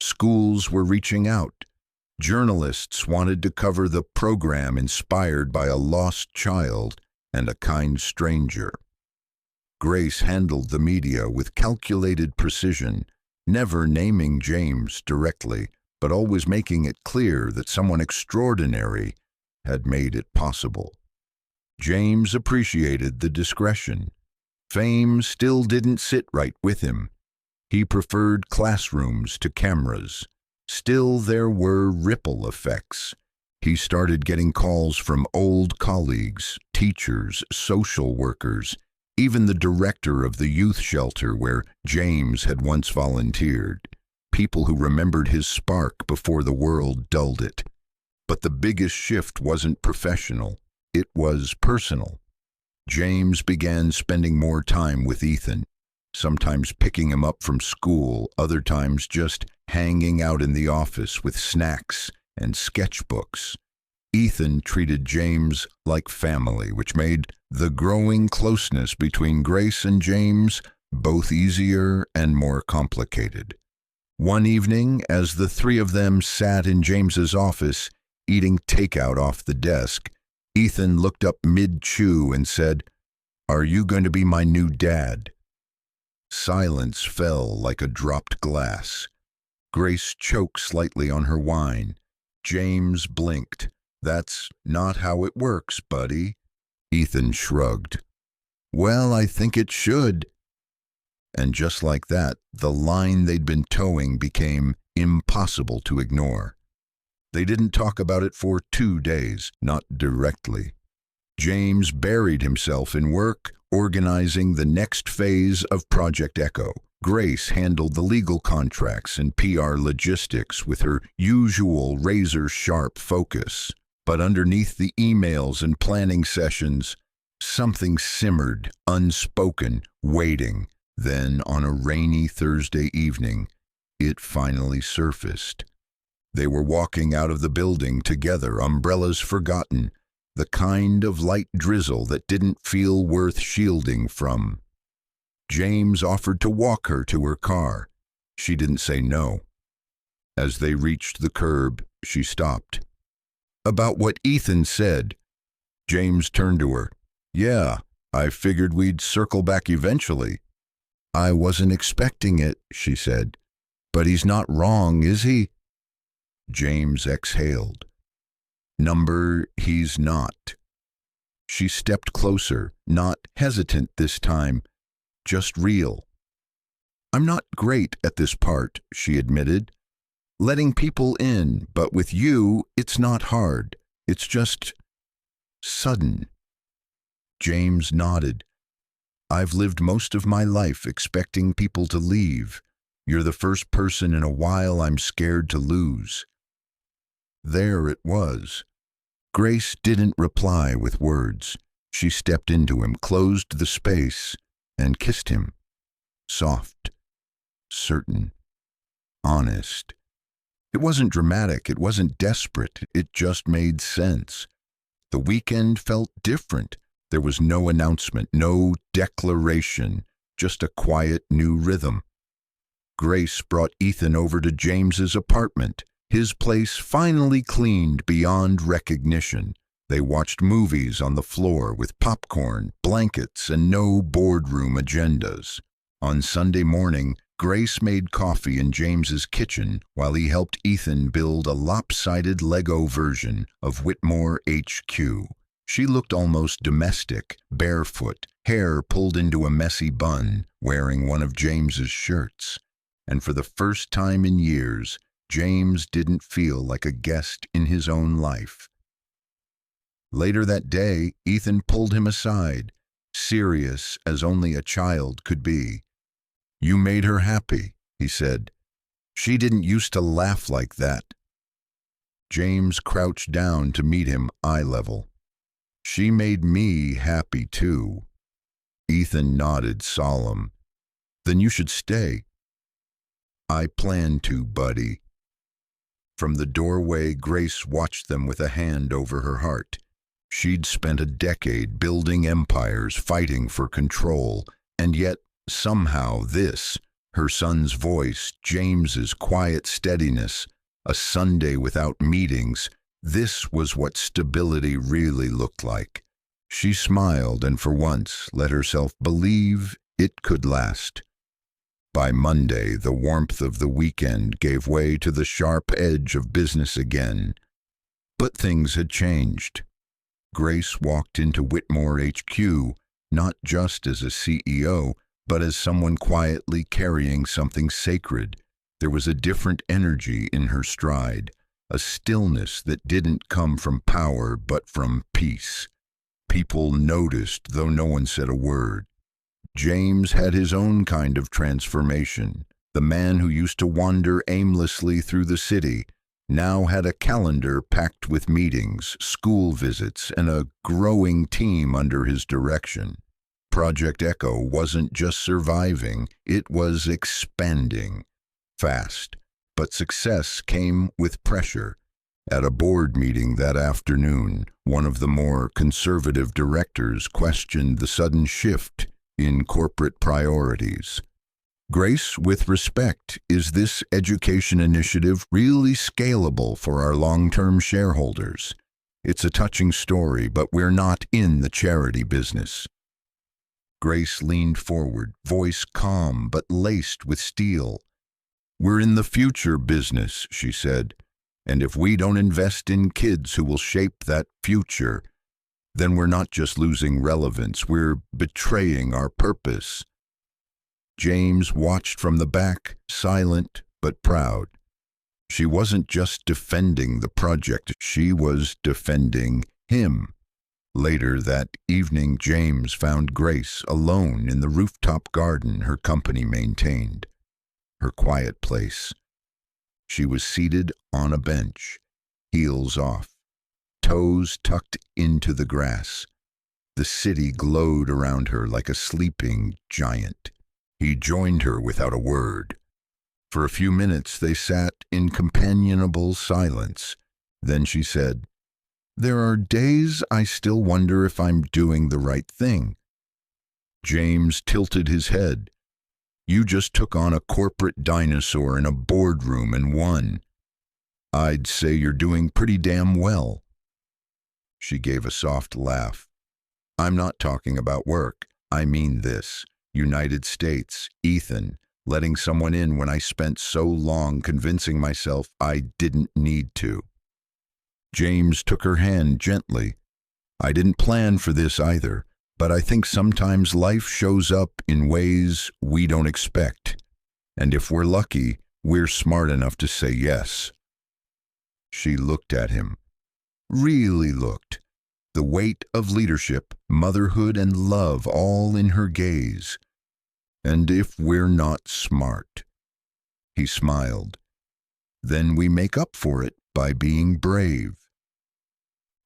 Schools were reaching out. Journalists wanted to cover the program inspired by a lost child and a kind stranger. Grace handled the media with calculated precision, never naming James directly, but always making it clear that someone extraordinary had made it possible. James appreciated the discretion. Fame still didn't sit right with him. He preferred classrooms to cameras. Still, there were ripple effects. He started getting calls from old colleagues, teachers, social workers. Even the director of the youth shelter where James had once volunteered. People who remembered his spark before the world dulled it. But the biggest shift wasn't professional, it was personal. James began spending more time with Ethan, sometimes picking him up from school, other times just hanging out in the office with snacks and sketchbooks. Ethan treated James like family, which made the growing closeness between Grace and James both easier and more complicated. One evening, as the three of them sat in James's office, eating takeout off the desk, Ethan looked up mid-chew and said, "Are you going to be my new dad?" Silence fell like a dropped glass. Grace choked slightly on her wine. James blinked. "That's not how it works, buddy." Ethan shrugged. "Well, I think it should." And just like that, the line they'd been towing became impossible to ignore. They didn't talk about it for 2 days, not directly. James buried himself in work, organizing the next phase of Project Echo. Grace handled the legal contracts and PR logistics with her usual razor-sharp focus. But underneath the emails and planning sessions, something simmered, unspoken, waiting. Then, on a rainy Thursday evening, it finally surfaced. They were walking out of the building together, umbrellas forgotten, the kind of light drizzle that didn't feel worth shielding from. James offered to walk her to her car. She didn't say no. As they reached the curb, she stopped. "About what Ethan said." James turned to her. "Yeah, I figured we'd circle back eventually." "I wasn't expecting it," she said. "But he's not wrong, is he?" James exhaled. He's not." She stepped closer, not hesitant this time, just real. "I'm not great at this part," she admitted. "Letting people in, but with you, it's not hard. It's just sudden." James nodded. "I've lived most of my life expecting people to leave. You're the first person in a while I'm scared to lose." There it was. Grace didn't reply with words. She stepped into him, closed the space, and kissed him. Soft, certain, honest. It wasn't dramatic, it wasn't desperate, it just made sense. The weekend felt different. There was no announcement, no declaration, just a quiet new rhythm. Grace brought Ethan over to James's apartment, his place finally cleaned beyond recognition. They watched movies on the floor with popcorn, blankets, and no boardroom agendas. On Sunday morning, Grace made coffee in James's kitchen while he helped Ethan build a lopsided Lego version of Whitmore HQ. She looked almost domestic, barefoot, hair pulled into a messy bun, wearing one of James's shirts. And for the first time in years, James didn't feel like a guest in his own life. Later that day, Ethan pulled him aside, serious as only a child could be. "You made her happy," he said. "She didn't used to laugh like that." James crouched down to meet him eye level. "She made me happy too." Ethan nodded, solemn. "Then you should stay." "I plan to, buddy." From the doorway, Grace watched them with a hand over her heart. She'd spent a decade building empires, fighting for control, and yet, somehow this, her son's voice, James's quiet steadiness, a Sunday without meetings, this was what stability really looked like. She smiled and for once let herself believe it could last. By Monday, the warmth of the weekend gave way to the sharp edge of business again. But things had changed. Grace walked into Whitmore HQ, not just as a CEO, but as someone quietly carrying something sacred. There was a different energy in her stride, a stillness that didn't come from power but from peace. People noticed, though no one said a word. James had his own kind of transformation. The man who used to wander aimlessly through the city now had a calendar packed with meetings, school visits, and a growing team under his direction. Project Echo wasn't just surviving, it was expanding. Fast. But success came with pressure. At a board meeting that afternoon, one of the more conservative directors questioned the sudden shift in corporate priorities. Grace, with respect, is this education initiative really scalable for our long-term shareholders? It's a touching story, but we're not in the charity business. Grace leaned forward, voice calm but laced with steel. We're in the future business, she said, and if we don't invest in kids who will shape that future, then we're not just losing relevance, we're betraying our purpose. James watched from the back, silent but proud. She wasn't just defending the project, she was defending him. Later that evening, James found Grace alone in the rooftop garden her company maintained, her quiet place. She was seated on a bench, heels off, toes tucked into the grass. The city glowed around her like a sleeping giant. He joined her without a word. For a few minutes they sat in companionable silence. Then she said, "There are days I still wonder if I'm doing the right thing." James tilted his head. "You just took on a corporate dinosaur in a boardroom and won. I'd say you're doing pretty damn well." She gave a soft laugh. "I'm not talking about work. I mean this. United States, Ethan, letting someone in when I spent so long convincing myself I didn't need to." James took her hand gently. "I didn't plan for this either, but I think sometimes life shows up in ways we don't expect. And if we're lucky, we're smart enough to say yes." She looked at him. Really looked. The weight of leadership, motherhood, and love all in her gaze. "And if we're not smart?" He smiled. "Then we make up for it by being brave."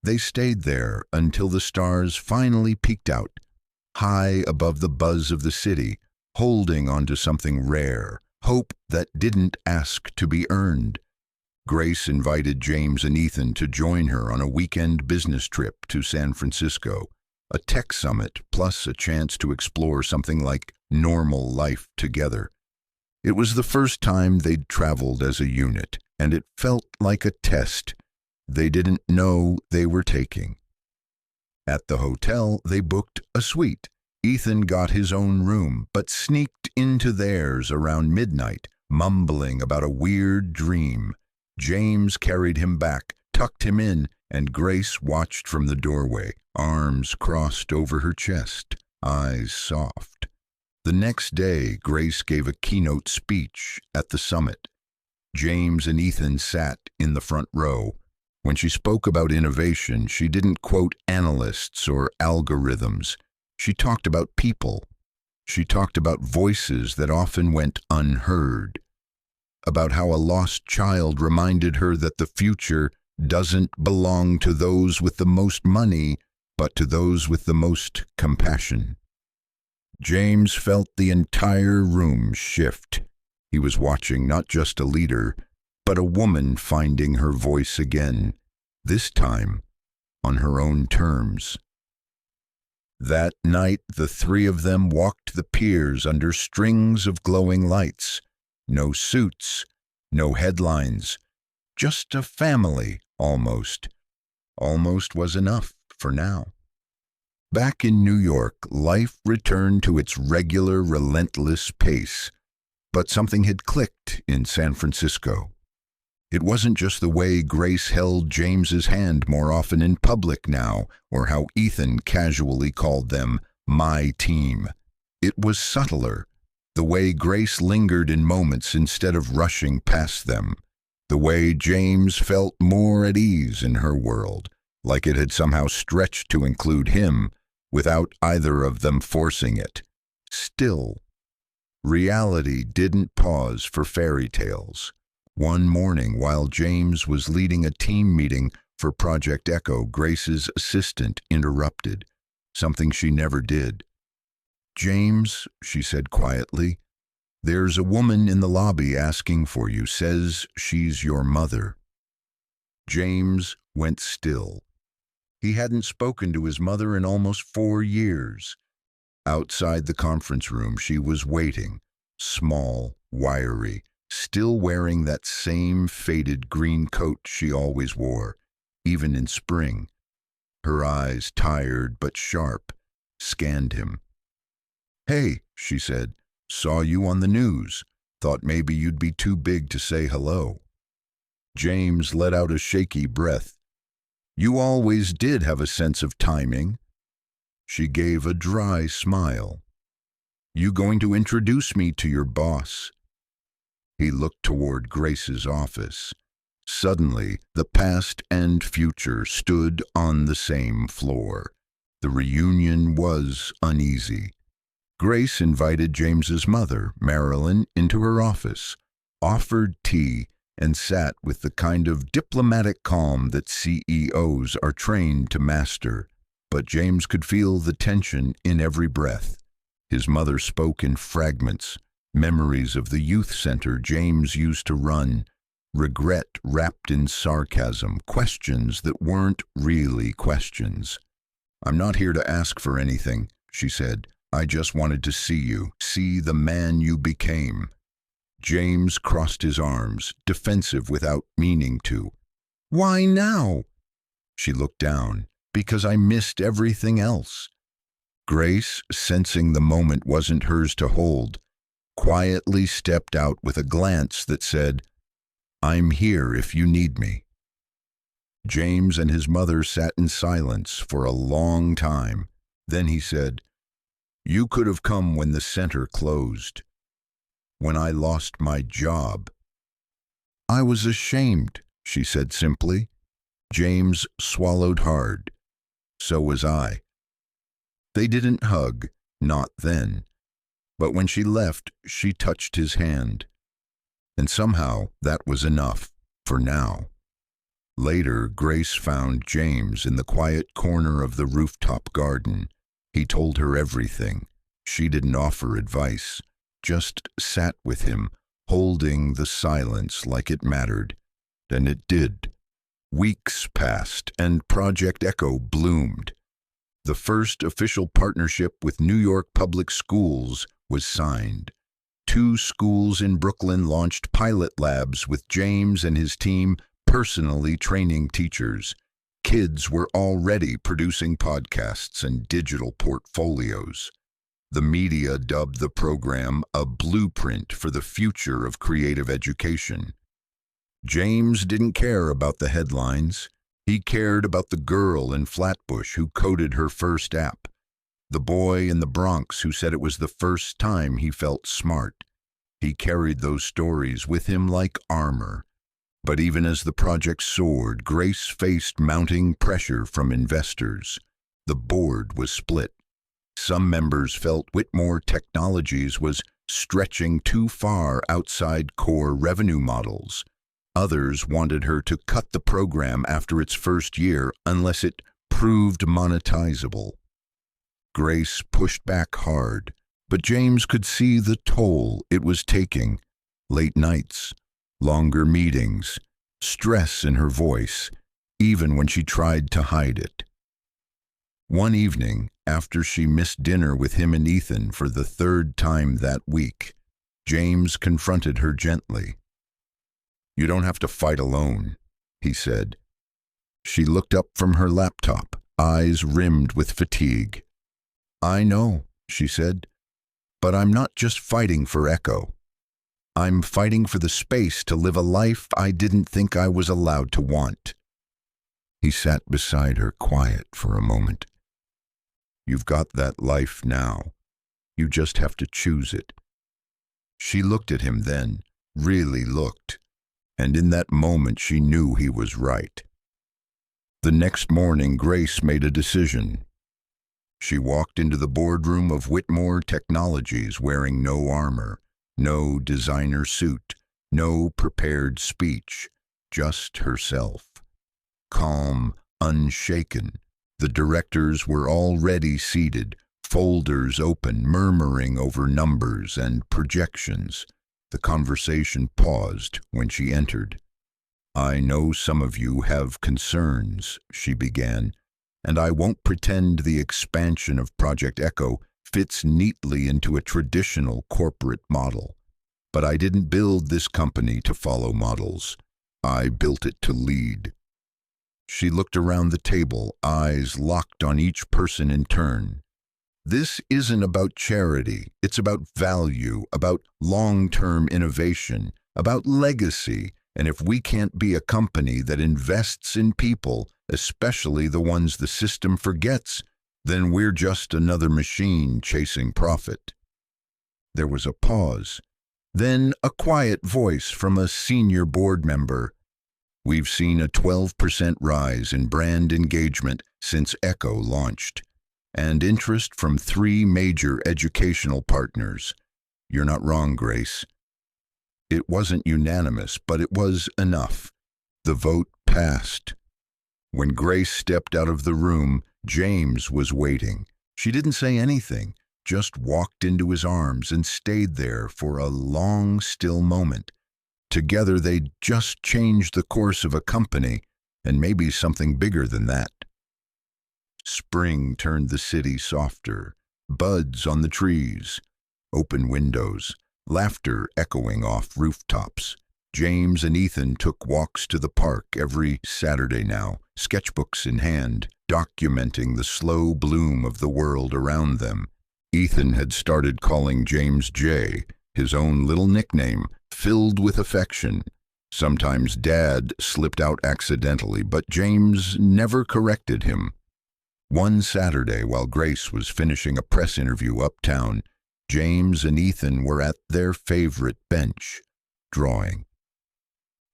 They stayed there until the stars finally peeked out, high above the buzz of the city, holding onto something rare, hope that didn't ask to be earned. Grace invited James and Ethan to join her on a weekend business trip to San Francisco, a tech summit plus a chance to explore something like normal life together. It was the first time they'd traveled as a unit, and it felt like a test they didn't know they were taking. At the hotel, they booked a suite. Ethan got his own room, but sneaked into theirs around midnight, mumbling about a weird dream. James carried him back, tucked him in, and Grace watched from the doorway, arms crossed over her chest, eyes soft. The next day, Grace gave a keynote speech at the summit. James and Ethan sat in the front row. When she spoke about innovation, she didn't quote analysts or algorithms. She talked about people. She talked about voices that often went unheard. About how a lost child reminded her that the future doesn't belong to those with the most money, but to those with the most compassion. James felt the entire room shift. He was watching not just a leader, but a woman finding her voice again, this time on her own terms. That night, the three of them walked the piers under strings of glowing lights. No suits, no headlines, just a family, almost. Almost was enough for now. Back in New York, life returned to its regular, relentless pace. But something had clicked in San Francisco. It wasn't just the way Grace held James's hand more often in public now, or how Ethan casually called them my team. It was subtler. The way Grace lingered in moments instead of rushing past them. The way James felt more at ease in her world, like it had somehow stretched to include him, without either of them forcing it. Still, reality didn't pause for fairy tales. One morning, while James was leading a team meeting for Project Echo, Grace's assistant interrupted, something she never did. "James," she said quietly, "there's a woman in the lobby asking for you, says she's your mother." James went still. He hadn't spoken to his mother in almost 4 years. Outside the conference room, she was waiting, small, wiry, still wearing that same faded green coat she always wore, even in spring. Her eyes, tired but sharp, scanned him. "Hey," she said, "saw you on the news. Thought maybe you'd be too big to say hello." James let out a shaky breath. "You always did have a sense of timing." She gave a dry smile. "You going to introduce me to your boss?" He looked toward Grace's office. Suddenly, the past and future stood on the same floor. The reunion was uneasy. Grace invited James's mother, Marilyn, into her office, offered tea, and sat with the kind of diplomatic calm that CEOs are trained to master. But James could feel the tension in every breath. His mother spoke in fragments, memories of the youth center James used to run, regret wrapped in sarcasm, questions that weren't really questions. "I'm not here to ask for anything," she said. "I just wanted to see you, see the man you became." James crossed his arms, defensive without meaning to. "Why now?" She looked down. "Because I missed everything else." Grace, sensing the moment wasn't hers to hold, quietly stepped out with a glance that said, "I'm here if you need me." James and his mother sat in silence for a long time. Then he said, "You could have come when the center closed. When I lost my job." "I was ashamed," she said simply. James swallowed hard. "So was I." They didn't hug, not then. But when she left, she touched his hand. And somehow that was enough, for now. Later, Grace found James in the quiet corner of the rooftop garden. He told her everything. She didn't offer advice, just sat with him, holding the silence like it mattered. And it did. Weeks passed, and Project Echo bloomed. The first official partnership with New York Public Schools was signed. 2 schools in Brooklyn launched pilot labs with James and his team personally training teachers. Kids were already producing podcasts and digital portfolios. The media dubbed the program a blueprint for the future of creative education. James didn't care about the headlines. He cared about the girl in Flatbush who coded her first app, the boy in the Bronx who said it was the first time he felt smart. He carried those stories with him like armor. But even as the project soared, Grace faced mounting pressure from investors. The board was split. Some members felt Whitmore Technologies was stretching too far outside core revenue models. Others wanted her to cut the program after its first year unless it proved monetizable. Grace pushed back hard, but James could see the toll it was taking. Late nights, longer meetings, stress in her voice, even when she tried to hide it. One evening, after she missed dinner with him and Ethan for the 3rd time that week, James confronted her gently. "You don't have to fight alone," he said. She looked up from her laptop, eyes rimmed with fatigue. "I know," she said, "but I'm not just fighting for Echo. I'm fighting for the space to live a life I didn't think I was allowed to want." He sat beside her, quiet for a moment. "You've got that life now. You just have to choose it." She looked at him then, really looked. And in that moment she knew he was right. The next morning, Grace made a decision. She walked into the boardroom of Whitmore Technologies wearing no armor, no designer suit, no prepared speech, just herself. Calm, unshaken. The directors were already seated, folders open, murmuring over numbers and projections. The conversation paused when she entered. "I know some of you have concerns," she began, "and I won't pretend the expansion of Project Echo fits neatly into a traditional corporate model. But I didn't build this company to follow models. I built it to lead." She looked around the table, eyes locked on each person in turn. "This isn't about charity. It's about value, about long-term innovation, about legacy. And if we can't be a company that invests in people, especially the ones the system forgets, then we're just another machine chasing profit." There was a pause. Then a quiet voice from a senior board member. "We've seen a 12% rise in brand engagement since Echo launched, and interest from 3 major educational partners. You're not wrong, Grace." It wasn't unanimous, but it was enough. The vote passed. When Grace stepped out of the room, James was waiting. She didn't say anything, just walked into his arms and stayed there for a long, still moment. Together they'd just changed the course of a company, and maybe something bigger than that. Spring turned the city softer, buds on the trees, open windows, laughter echoing off rooftops. James and Ethan took walks to the park every Saturday now, sketchbooks in hand, documenting the slow bloom of the world around them. Ethan had started calling James J, his own little nickname, filled with affection. Sometimes Dad slipped out accidentally, but James never corrected him. One Saturday, while Grace was finishing a press interview uptown, James and Ethan were at their favorite bench, drawing.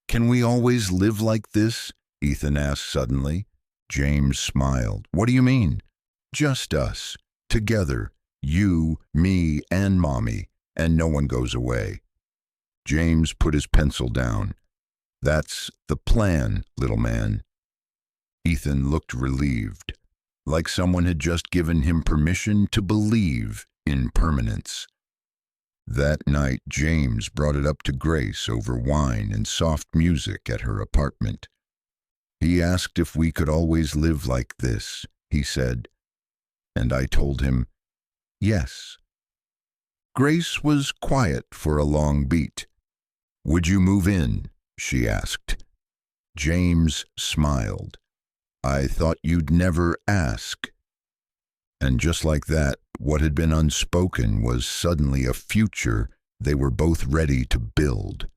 "Can we always live like this?" Ethan asked suddenly. James smiled. "What do you mean?" "Just us, together, you, me, and Mommy, and no one goes away." James put his pencil down. "That's the plan, little man." Ethan looked relieved, like someone had just given him permission to believe in permanence. That night, James brought it up to Grace over wine and soft music at her apartment. "He asked if we could always live like this," he said, and I told him, "Yes." Grace was quiet for a long beat. "Would you move in?" she asked. James smiled. "I thought you'd never ask." And just like that, what had been unspoken was suddenly a future they were both ready to build.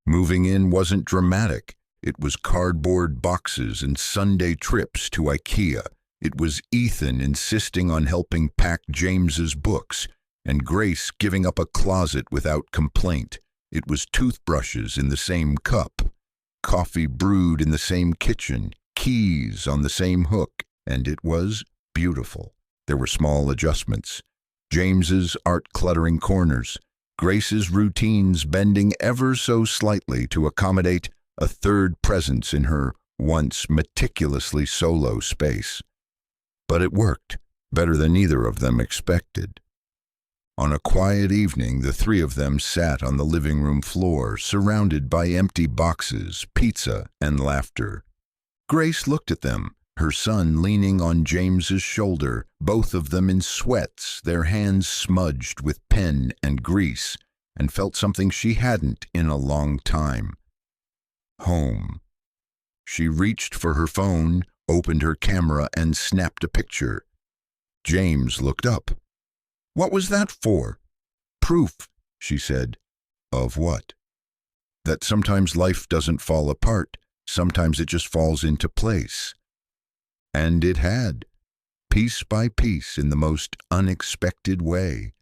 Moving in wasn't dramatic. It was cardboard boxes and Sunday trips to IKEA. It was Ethan insisting on helping pack James's books, and Grace giving up a closet without complaint. It was toothbrushes in the same cup, coffee brewed in the same kitchen, keys on the same hook, and it was beautiful. There were small adjustments. James's art cluttering corners, Grace's routines bending ever so slightly to accommodate a third presence in her once meticulously solo space. But it worked, better than either of them expected. On a quiet evening, the 3 of them sat on the living room floor, surrounded by empty boxes, pizza, and laughter. Grace looked at them, her son leaning on James's shoulder, both of them in sweats, their hands smudged with pen and grease, and felt something she hadn't in a long time. Home. She reached for her phone, opened her camera, and snapped a picture. James looked up. "What was that for?" "Proof," she said. "Of what?" "That sometimes life doesn't fall apart. Sometimes it just falls into place." And it had, piece by piece, in the most unexpected way.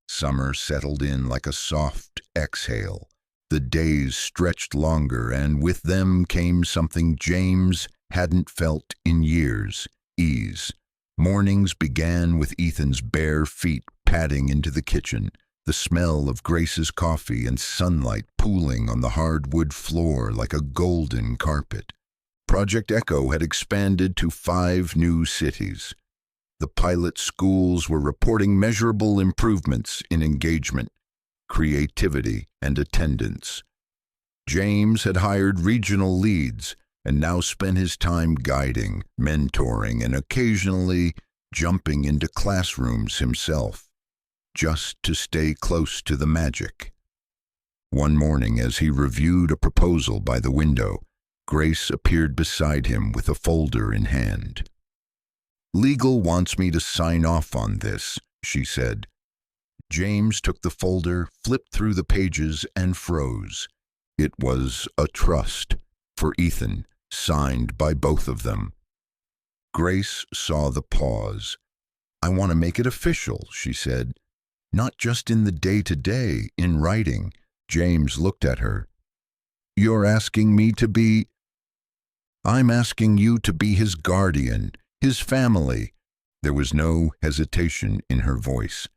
Summer settled in like a soft exhale. The days stretched longer, and with them came something James hadn't felt in years: ease. Mornings began with Ethan's bare feet padding into the kitchen, the smell of Grace's coffee and sunlight pooling on the hardwood floor like a golden carpet. Project Echo had expanded to 5 new cities. The pilot schools were reporting measurable improvements in engagement, creativity, and attendance. James had hired regional leads and now spent his time guiding, mentoring, and occasionally jumping into classrooms himself, just to stay close to the magic. One morning, as he reviewed a proposal by the window, Grace appeared beside him with a folder in hand. "Legal wants me to sign off on this," she said. James took the folder, flipped through the pages, and froze. It was a trust for Ethan, signed by both of them. Grace saw the pause. "I want to make it official," she said. "Not just in the day-to-day, in writing." James looked at her. "You're asking me to be—" "I'm asking you to be his guardian, his family." There was no hesitation in her voice,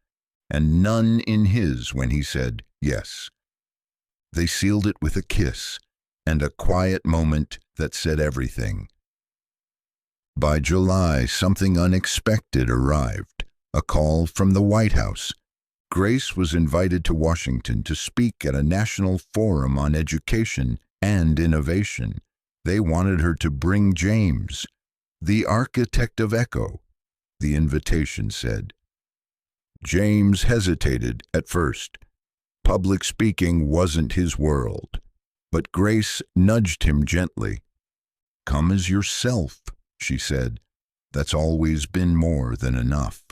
and none in his when he said yes. They sealed it with a kiss and a quiet moment that said everything. By July, something unexpected arrived, a call from the White House. Grace was invited to Washington to speak at a national forum on education and innovation. They wanted her to bring James, the architect of Echo, the invitation said. James hesitated at first. Public speaking wasn't his world, but Grace nudged him gently. "Come as yourself," she said. "That's always been more than enough."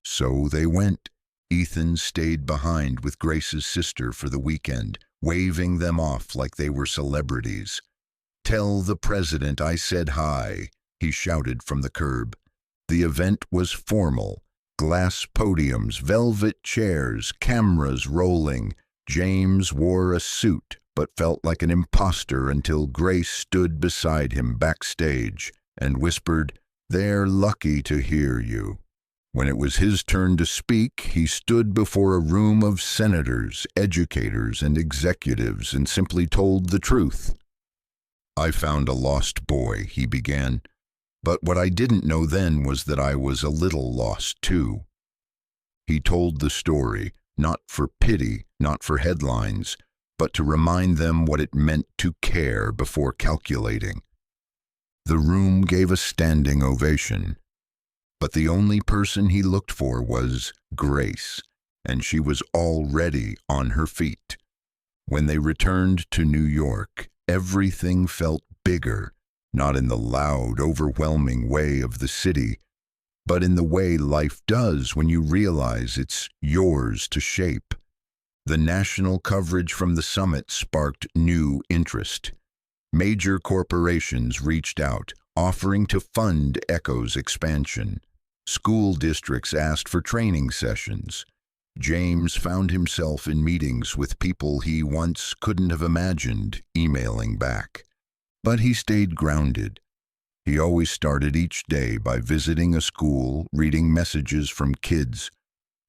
So they went. Ethan stayed behind with Grace's sister for the weekend, waving them off like they were celebrities. "Tell the president I said hi," he shouted from the curb. The event was formal. Glass podiums, velvet chairs, cameras rolling. James wore a suit, but felt like an imposter until Grace stood beside him backstage and whispered, "They're lucky to hear you." When it was his turn to speak, he stood before a room of senators, educators, and executives and simply told the truth. "I found a lost boy," he began. "But what I didn't know then was that I was a little lost too." He told the story, not for pity, not for headlines, but to remind them what it meant to care before calculating. The room gave a standing ovation. But the only person he looked for was Grace, and she was already on her feet. When they returned to New York, everything felt bigger, not in the loud, overwhelming way of the city, but in the way life does when you realize it's yours to shape. The national coverage from the summit sparked new interest. Major corporations reached out, offering to fund Echo's expansion. School districts asked for training sessions. James found himself in meetings with people he once couldn't have imagined emailing back. But he stayed grounded. He always started each day by visiting a school, reading messages from kids,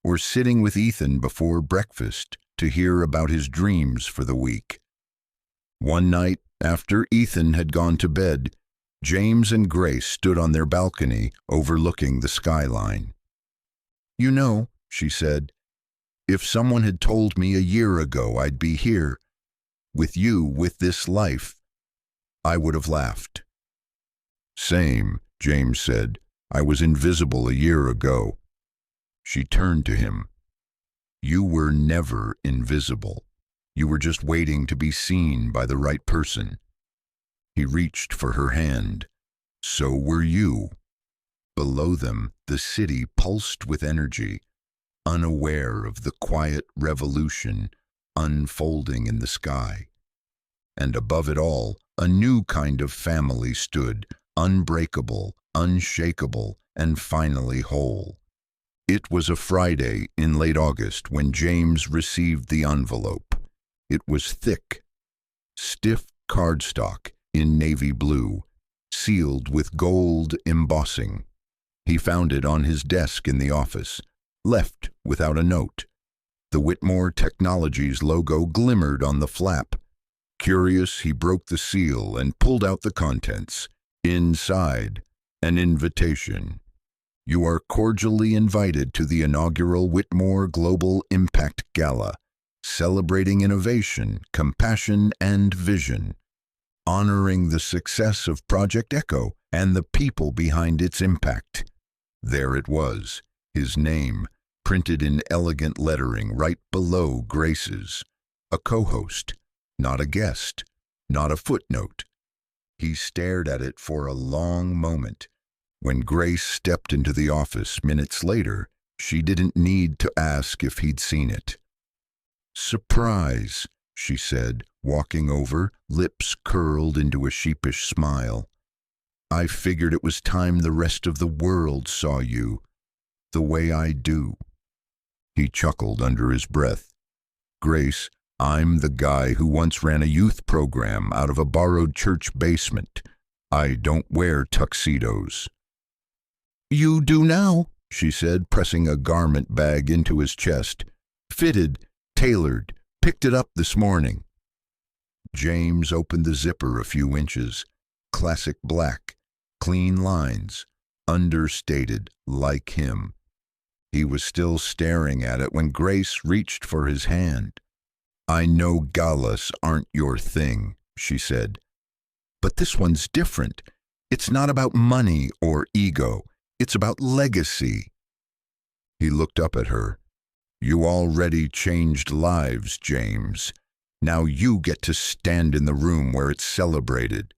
or sitting with Ethan before breakfast to hear about his dreams for the week. One night, after Ethan had gone to bed, James and Grace stood on their balcony overlooking the skyline. "You know," she said, "if someone had told me a year ago I'd be here, with you, with this life, I would have laughed." "Same," James said. "I was invisible a year ago." She turned to him. "You were never invisible. You were just waiting to be seen by the right person." He reached for her hand. "So were you." Below them, the city pulsed with energy, unaware of the quiet revolution unfolding in the sky. And above it all, a new kind of family stood, unbreakable, unshakable, and finally whole. It was a Friday in late August when James received the envelope. It was thick, stiff cardstock in navy blue, sealed with gold embossing. He found it on his desk in the office, left without a note. The Whitmore Technologies logo glimmered on the flap. Curious, he broke the seal and pulled out the contents. Inside, an invitation. You are cordially invited to the inaugural Whitmore Global Impact Gala, celebrating innovation, compassion, and vision, honoring the success of Project Echo and the people behind its impact. There it was, his name, printed in elegant lettering right below Grace's. A co-host, not a guest, not a footnote. He stared at it for a long moment. When Grace stepped into the office minutes later, she didn't need to ask if he'd seen it. "Surprise," she said, walking over, lips curled into a sheepish smile. "I figured it was time the rest of the world saw you, the way I do." He chuckled under his breath. "Grace, I'm the guy who once ran a youth program out of a borrowed church basement. I don't wear tuxedos." "You do now," she said, pressing a garment bag into his chest. "Fitted, tailored, picked it up this morning." James opened the zipper a few inches. Classic black, clean lines, understated, like him. He was still staring at it when Grace reached for his hand. "I know galas aren't your thing," she said. "But this one's different. It's not about money or ego. It's about legacy." He looked up at her. "You already changed lives, James. Now you get to stand in the room where it's celebrated."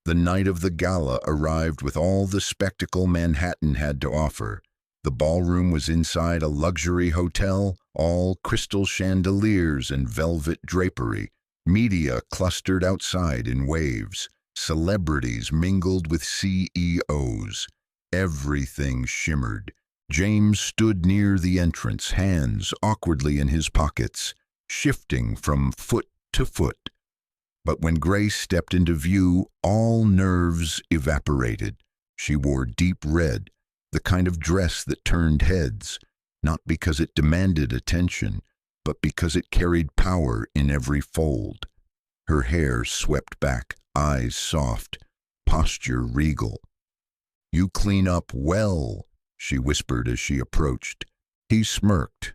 The night of the gala arrived with all the spectacle Manhattan had to offer. The ballroom was inside a luxury hotel, all crystal chandeliers and velvet drapery. Media clustered outside in waves. Celebrities mingled with CEOs. Everything shimmered. James stood near the entrance, hands awkwardly in his pockets, shifting from foot to foot. But when Grace stepped into view, all nerves evaporated. She wore deep red, the kind of dress that turned heads, not because it demanded attention, but because it carried power in every fold. Her hair swept back, eyes soft, posture regal. "You clean up well," she whispered as she approached. He smirked.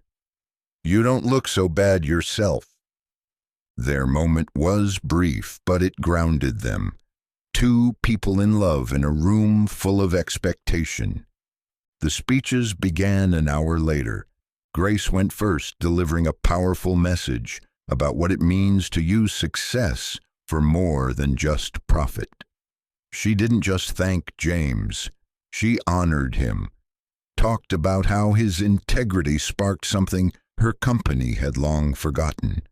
"You don't look so bad yourself." Their moment was brief, but it grounded them. Two people in love in a room full of expectation. The speeches began an hour later. Grace went first, delivering a powerful message about what it means to use success for more than just profit. She didn't just thank James. She honored him, talked about how his integrity sparked something her company had long forgotten: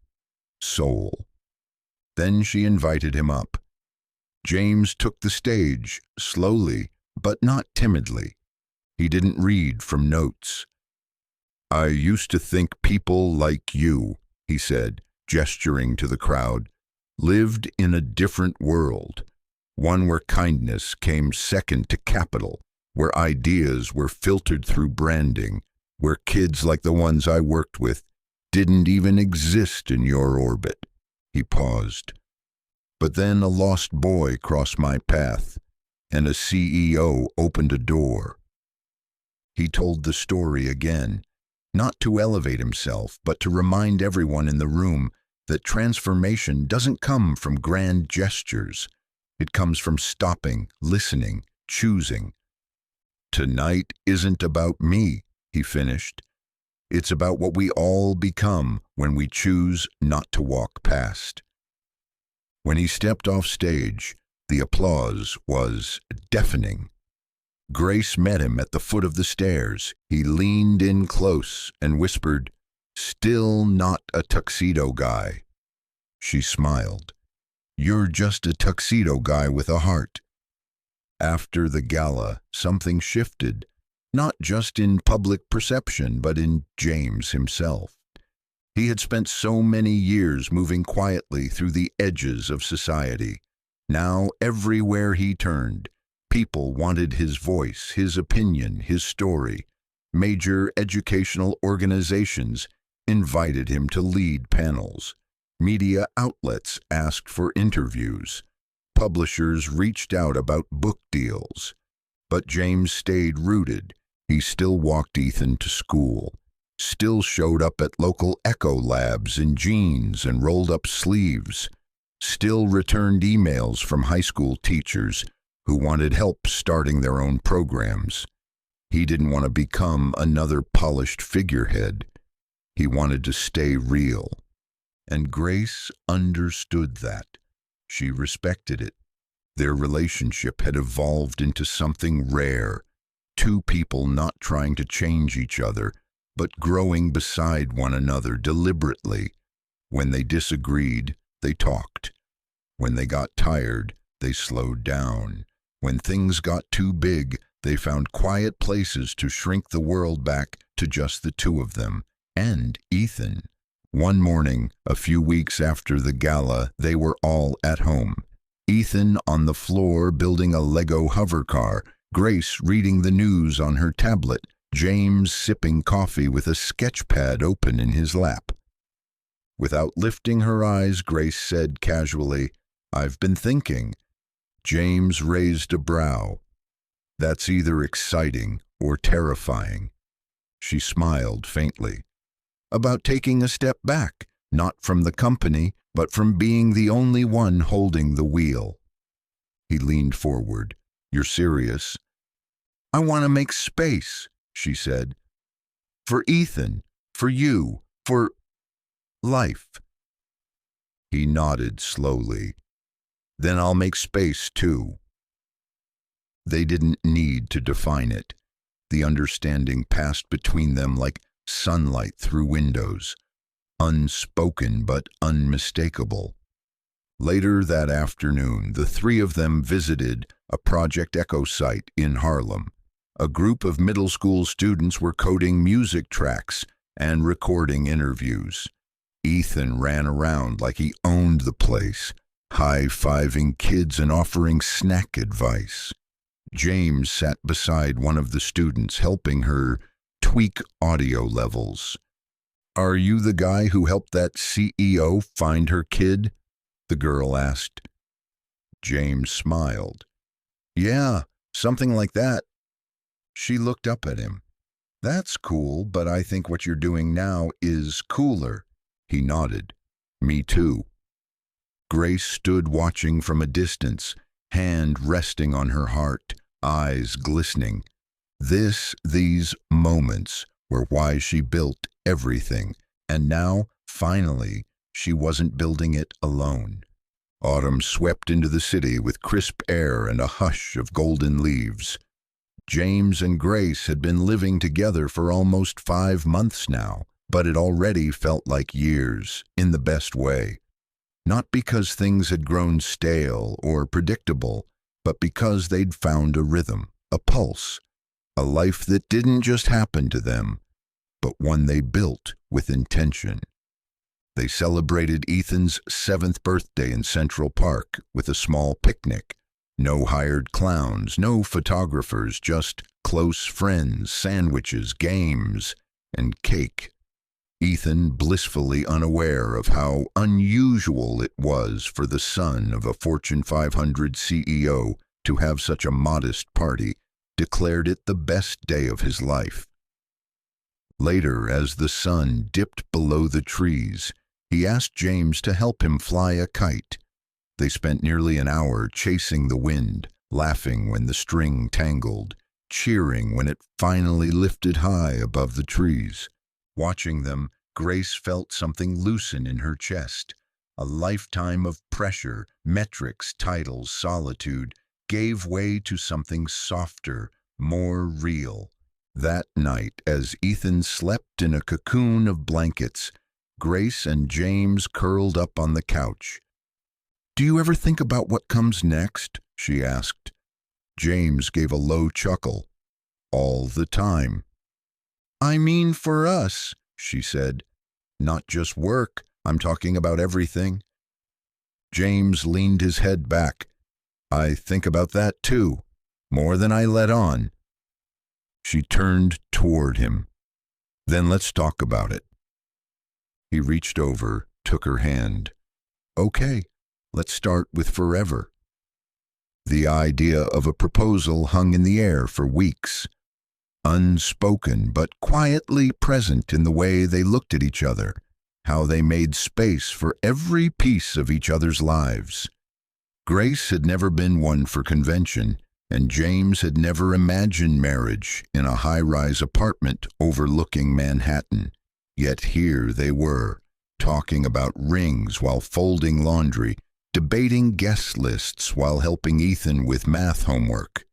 soul. Then she invited him up. James took the stage, slowly, but not timidly. He didn't read from notes. "I used to think people like you," he said, gesturing to the crowd, "lived in a different world, one where kindness came second to capital, where ideas were filtered through branding, where kids like the ones I worked with didn't even exist in your orbit." He paused. "But then a lost boy crossed my path, and a CEO opened a door." He told the story again, not to elevate himself, but to remind everyone in the room that transformation doesn't come from grand gestures. It comes from stopping, listening, choosing. "Tonight isn't about me," he finished. "It's about what we all become when we choose not to walk past." When he stepped off stage, the applause was deafening. Grace met him at the foot of the stairs. He leaned in close and whispered, "Still not a tuxedo guy." She smiled. "You're just a tuxedo guy with a heart." After the gala, something shifted, not just in public perception, but in James himself. He had spent so many years moving quietly through the edges of society. Now, everywhere he turned, People wanted his voice, his opinion, his story. Major educational organizations invited him to lead panels. Media outlets asked for interviews. Publishers reached out about book deals. But James stayed rooted. He still walked Ethan to school, still showed up at local echo labs in jeans and rolled-up sleeves, still returned emails from high school teachers who wanted help starting their own programs. He didn't want to become another polished figurehead. He wanted to stay real. And Grace understood that. She respected it. Their relationship had evolved into something rare. Two people not trying to change each other, but growing beside one another deliberately. When they disagreed, they talked. When they got tired, they slowed down. When things got too big, they found quiet places to shrink the world back to just the two of them and Ethan. One morning, a few weeks after the gala, they were all at home. Ethan on the floor building a Lego hover car, Grace reading the news on her tablet, James sipping coffee with a sketch pad open in his lap. Without lifting her eyes, Grace said casually, "I've been thinking." James raised a brow. "That's either exciting or terrifying." She smiled faintly. "About taking a step back, not from the company, but from being the only one holding the wheel." He leaned forward. "You're serious?" "I want to make space," she said. "For Ethan, for you, for life." He nodded slowly. "Then I'll make space too." They didn't need to define it. The understanding passed between them like sunlight through windows, unspoken but unmistakable. Later that afternoon, the three of them visited a Project Echo site in Harlem. A group of middle school students were coding music tracks and recording interviews. Ethan ran around like he owned the place, high-fiving kids and offering snack advice. James sat beside one of the students, helping her tweak audio levels. "Are you the guy who helped that CEO find her kid?" the girl asked. James smiled. "Yeah, something like that." She looked up at him. "That's cool, but I think what you're doing now is cooler." He nodded. "Me too." Grace stood watching from a distance, hand resting on her heart, eyes glistening. These moments were why she built everything, and now, finally, she wasn't building it alone. Autumn swept into the city with crisp air and a hush of golden leaves. James and Grace had been living together for almost 5 months now, but it already felt like years, in the best way. Not because things had grown stale or predictable, but because they'd found a rhythm, a pulse, a life that didn't just happen to them, but one they built with intention. They celebrated Ethan's 7th birthday in Central Park with a small picnic. No hired clowns, no photographers, just close friends, sandwiches, games, and cake. Ethan blissfully unaware of how unusual it was for the son of a Fortune 500 CEO to have such a modest party, declared it the best day of his life. Later, as the sun dipped below the trees, he asked James to help him fly a kite. They spent nearly an hour chasing the wind, laughing when the string tangled, cheering when it finally lifted high above the trees. Watching them, Grace felt something loosen in her chest. A lifetime of pressure, metrics, titles, solitude, gave way to something softer, more real. That night, as Ethan slept in a cocoon of blankets, Grace and James curled up on the couch. "Do you ever think about what comes next?" she asked. James gave a low chuckle. "All the time." "I mean for us," she said. "Not just work. I'm talking about everything." James leaned his head back. "I think about that too. More than I let on." She turned toward him. "Then let's talk about it." He reached over, took her hand. "Okay, let's start with forever." The idea of a proposal hung in the air for weeks, unspoken but quietly present in the way they looked at each other, how they made space for every piece of each other's lives. Grace had never been one for convention, and James had never imagined marriage in a high-rise apartment overlooking Manhattan. Yet here they were, talking about rings while folding laundry, debating guest lists while helping Ethan with math homework.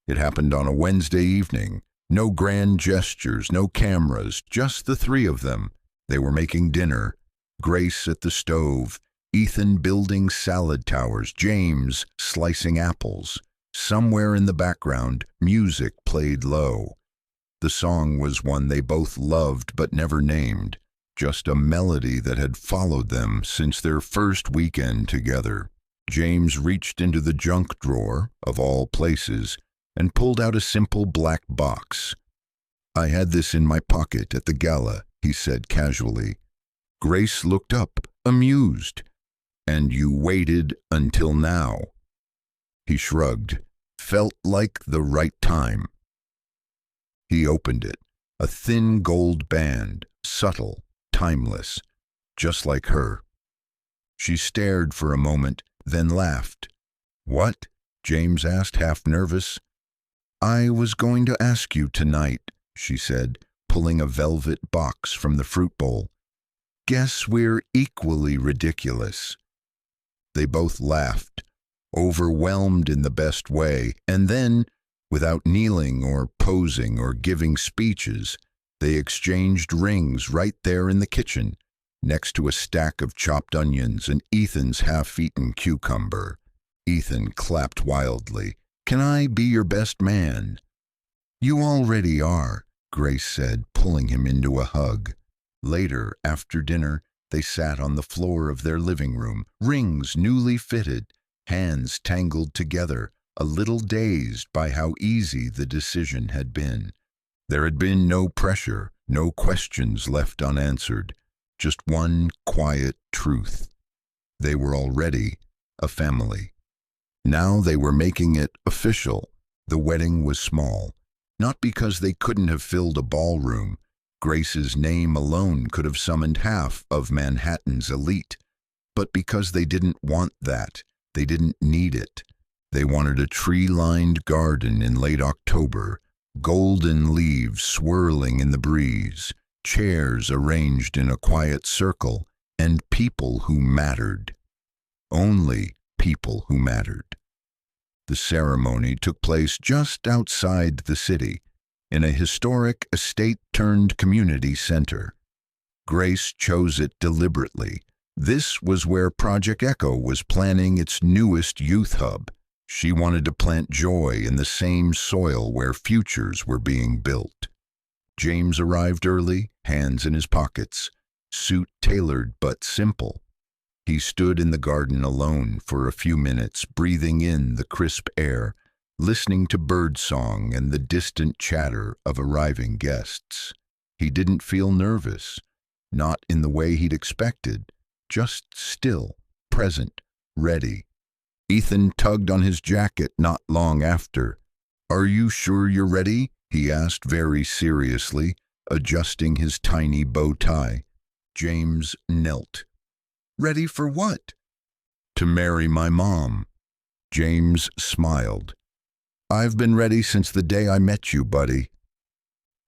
It happened on a Wednesday evening. No grand gestures, no cameras, just the three of them. They were making dinner, Grace at the stove, Ethan building salad towers, James slicing apples. Somewhere in the background, music played low. The song was one they both loved but never named, just a melody that had followed them since their first weekend together. James reached into the junk drawer, of all places, and pulled out a simple black box. "I had this in my pocket at the gala," he said casually. Grace looked up, amused. "And you waited until now?" He shrugged. "Felt like the right time." He opened it. A thin gold band, subtle, timeless, just like her. She stared for a moment, then laughed. "What?" James asked, half nervous. "I was going to ask you tonight," she said, pulling a velvet box from the fruit bowl. "Guess we're equally ridiculous." They both laughed, overwhelmed in the best way, and then, without kneeling or posing or giving speeches, they exchanged rings right there in the kitchen, next to a stack of chopped onions and Ethan's half-eaten cucumber. Ethan clapped wildly. "Can I be your best man?" "You already are," Grace said, pulling him into a hug. Later, after dinner, they sat on the floor of their living room, rings newly fitted, hands tangled together, a little dazed by how easy the decision had been. There had been no pressure, no questions left unanswered, just one quiet truth. They were already a family. Now they were making it official. The wedding was small, not because they couldn't have filled a ballroom. Grace's name alone could have summoned half of Manhattan's elite, but because they didn't want that, they didn't need it. They wanted a tree-lined garden in late October, golden leaves swirling in the breeze, chairs arranged in a quiet circle, and people who mattered. Only people who mattered. The ceremony took place just outside the city, in a historic estate-turned-community center. Grace chose it deliberately. This was where Project Echo was planning its newest youth hub. She wanted to plant joy in the same soil where futures were being built. James arrived early, hands in his pockets, suit tailored but simple. He stood in the garden alone for a few minutes, breathing in the crisp air, listening to birdsong and the distant chatter of arriving guests. He didn't feel nervous, not in the way he'd expected, just still, present, ready. Ethan tugged on his jacket not long after. "Are you sure you're ready?" he asked very seriously, adjusting his tiny bow tie. James knelt. "Ready for what?" "To marry my mom." James smiled. "I've been ready since the day I met you, buddy."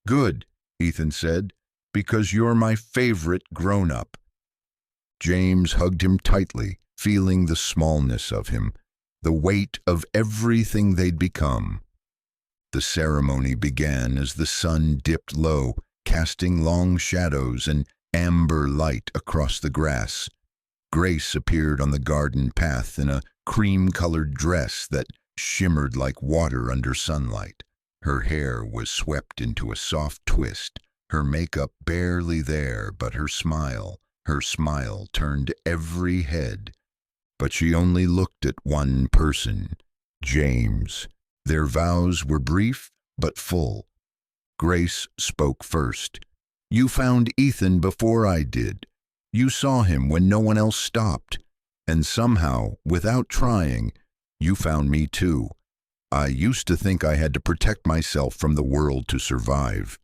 "Good," Ethan said, "because you're my favorite grown-up." James hugged him tightly, feeling the smallness of him, the weight of everything they'd become. The ceremony began as the sun dipped low, casting long shadows and amber light across the grass. Grace appeared on the garden path in a cream-colored dress that shimmered like water under sunlight. Her hair was swept into a soft twist, her makeup barely there, but her smile turned every head. But she only looked at one person, James. Their vows were brief but full. Grace spoke first. "You found Ethan before I did. You saw him when no one else stopped. And somehow, without trying, you found me too. I used to think I had to protect myself from the world to survive.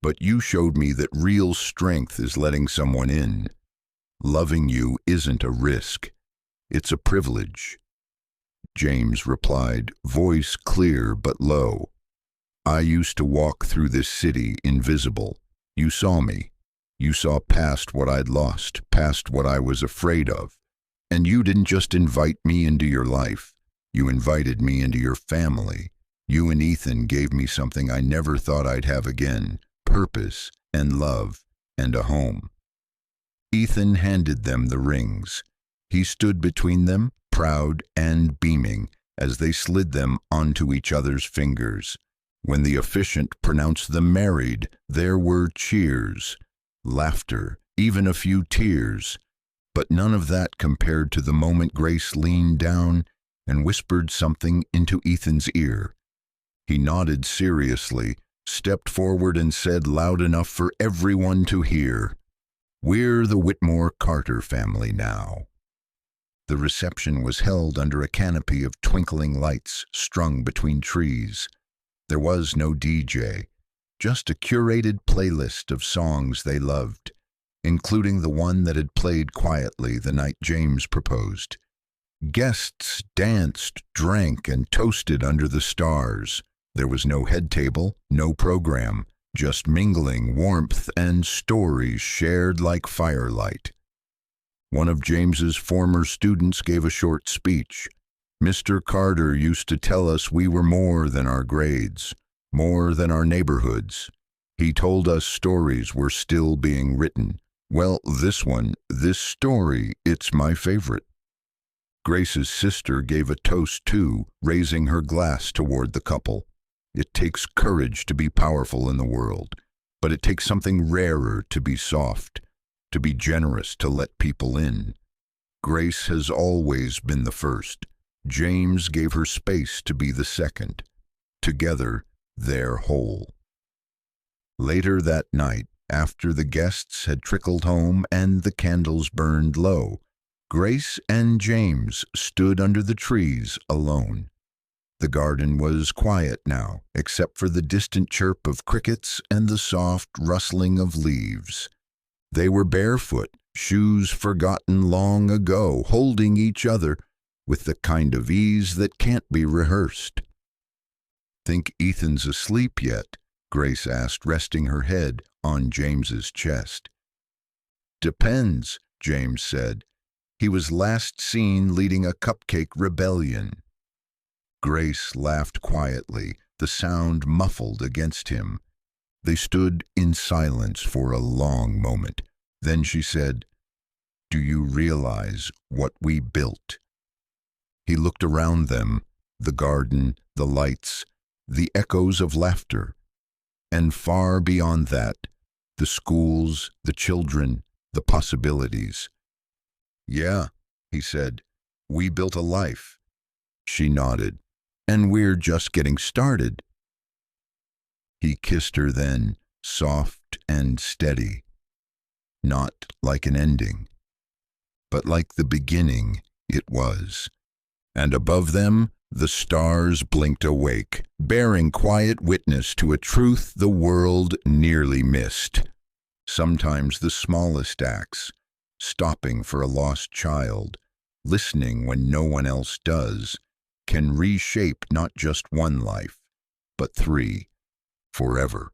But you showed me that real strength is letting someone in. Loving you isn't a risk. It's a privilege." James replied, voice clear but low. "I used to walk through this city invisible. You saw me. You saw past what I'd lost, past what I was afraid of. And you didn't just invite me into your life. You invited me into your family. You and Ethan gave me something I never thought I'd have again, purpose and love and a home." Ethan handed them the rings. He stood between them, proud and beaming, as they slid them onto each other's fingers. When the officiant pronounced them married, there were cheers, laughter, even a few tears. But none of that compared to the moment Grace leaned down and whispered something into Ethan's ear. He nodded seriously, stepped forward and said loud enough for everyone to hear, "We're the Whitmore Carter family now." The reception was held under a canopy of twinkling lights strung between trees. There was no DJ, just a curated playlist of songs they loved, including the one that had played quietly the night James proposed. Guests danced, drank, and toasted under the stars. There was no head table, no program, just mingling, warmth, and stories shared like firelight. One of James's former students gave a short speech. "Mr. Carter used to tell us we were more than our grades, more than our neighborhoods. He told us stories were still being written. Well, this story, it's my favorite." Grace's sister gave a toast too, raising her glass toward the couple. It takes courage to be powerful in the world, but it takes something rarer to be soft, to be generous, to let people in. Grace has always been the first. James gave her space to be the second. Together, they're whole. Later that night, after the guests had trickled home and the candles burned low, Grace and James stood under the trees alone. The garden was quiet now, except for the distant chirp of crickets and the soft rustling of leaves. They were barefoot, shoes forgotten long ago, holding each other with the kind of ease that can't be rehearsed. "Think Ethan's asleep yet?" Grace asked, resting her head on James's chest. "Depends," James said. "He was last seen leading a cupcake rebellion." Grace laughed quietly, the sound muffled against him. They stood in silence for a long moment. Then she said, "Do you realize what we built?" He looked around them, the garden, the lights, the echoes of laughter. And far beyond that, the schools, the children, the possibilities. "Yeah," he said, "we built a life." She nodded. "And we're just getting started." He kissed her then, soft and steady. Not like an ending, but like the beginning it was. And above them, the stars blinked awake, bearing quiet witness to a truth the world nearly missed. Sometimes the smallest acts, stopping for a lost child, listening when no one else does, can reshape not just one life, but 3, forever.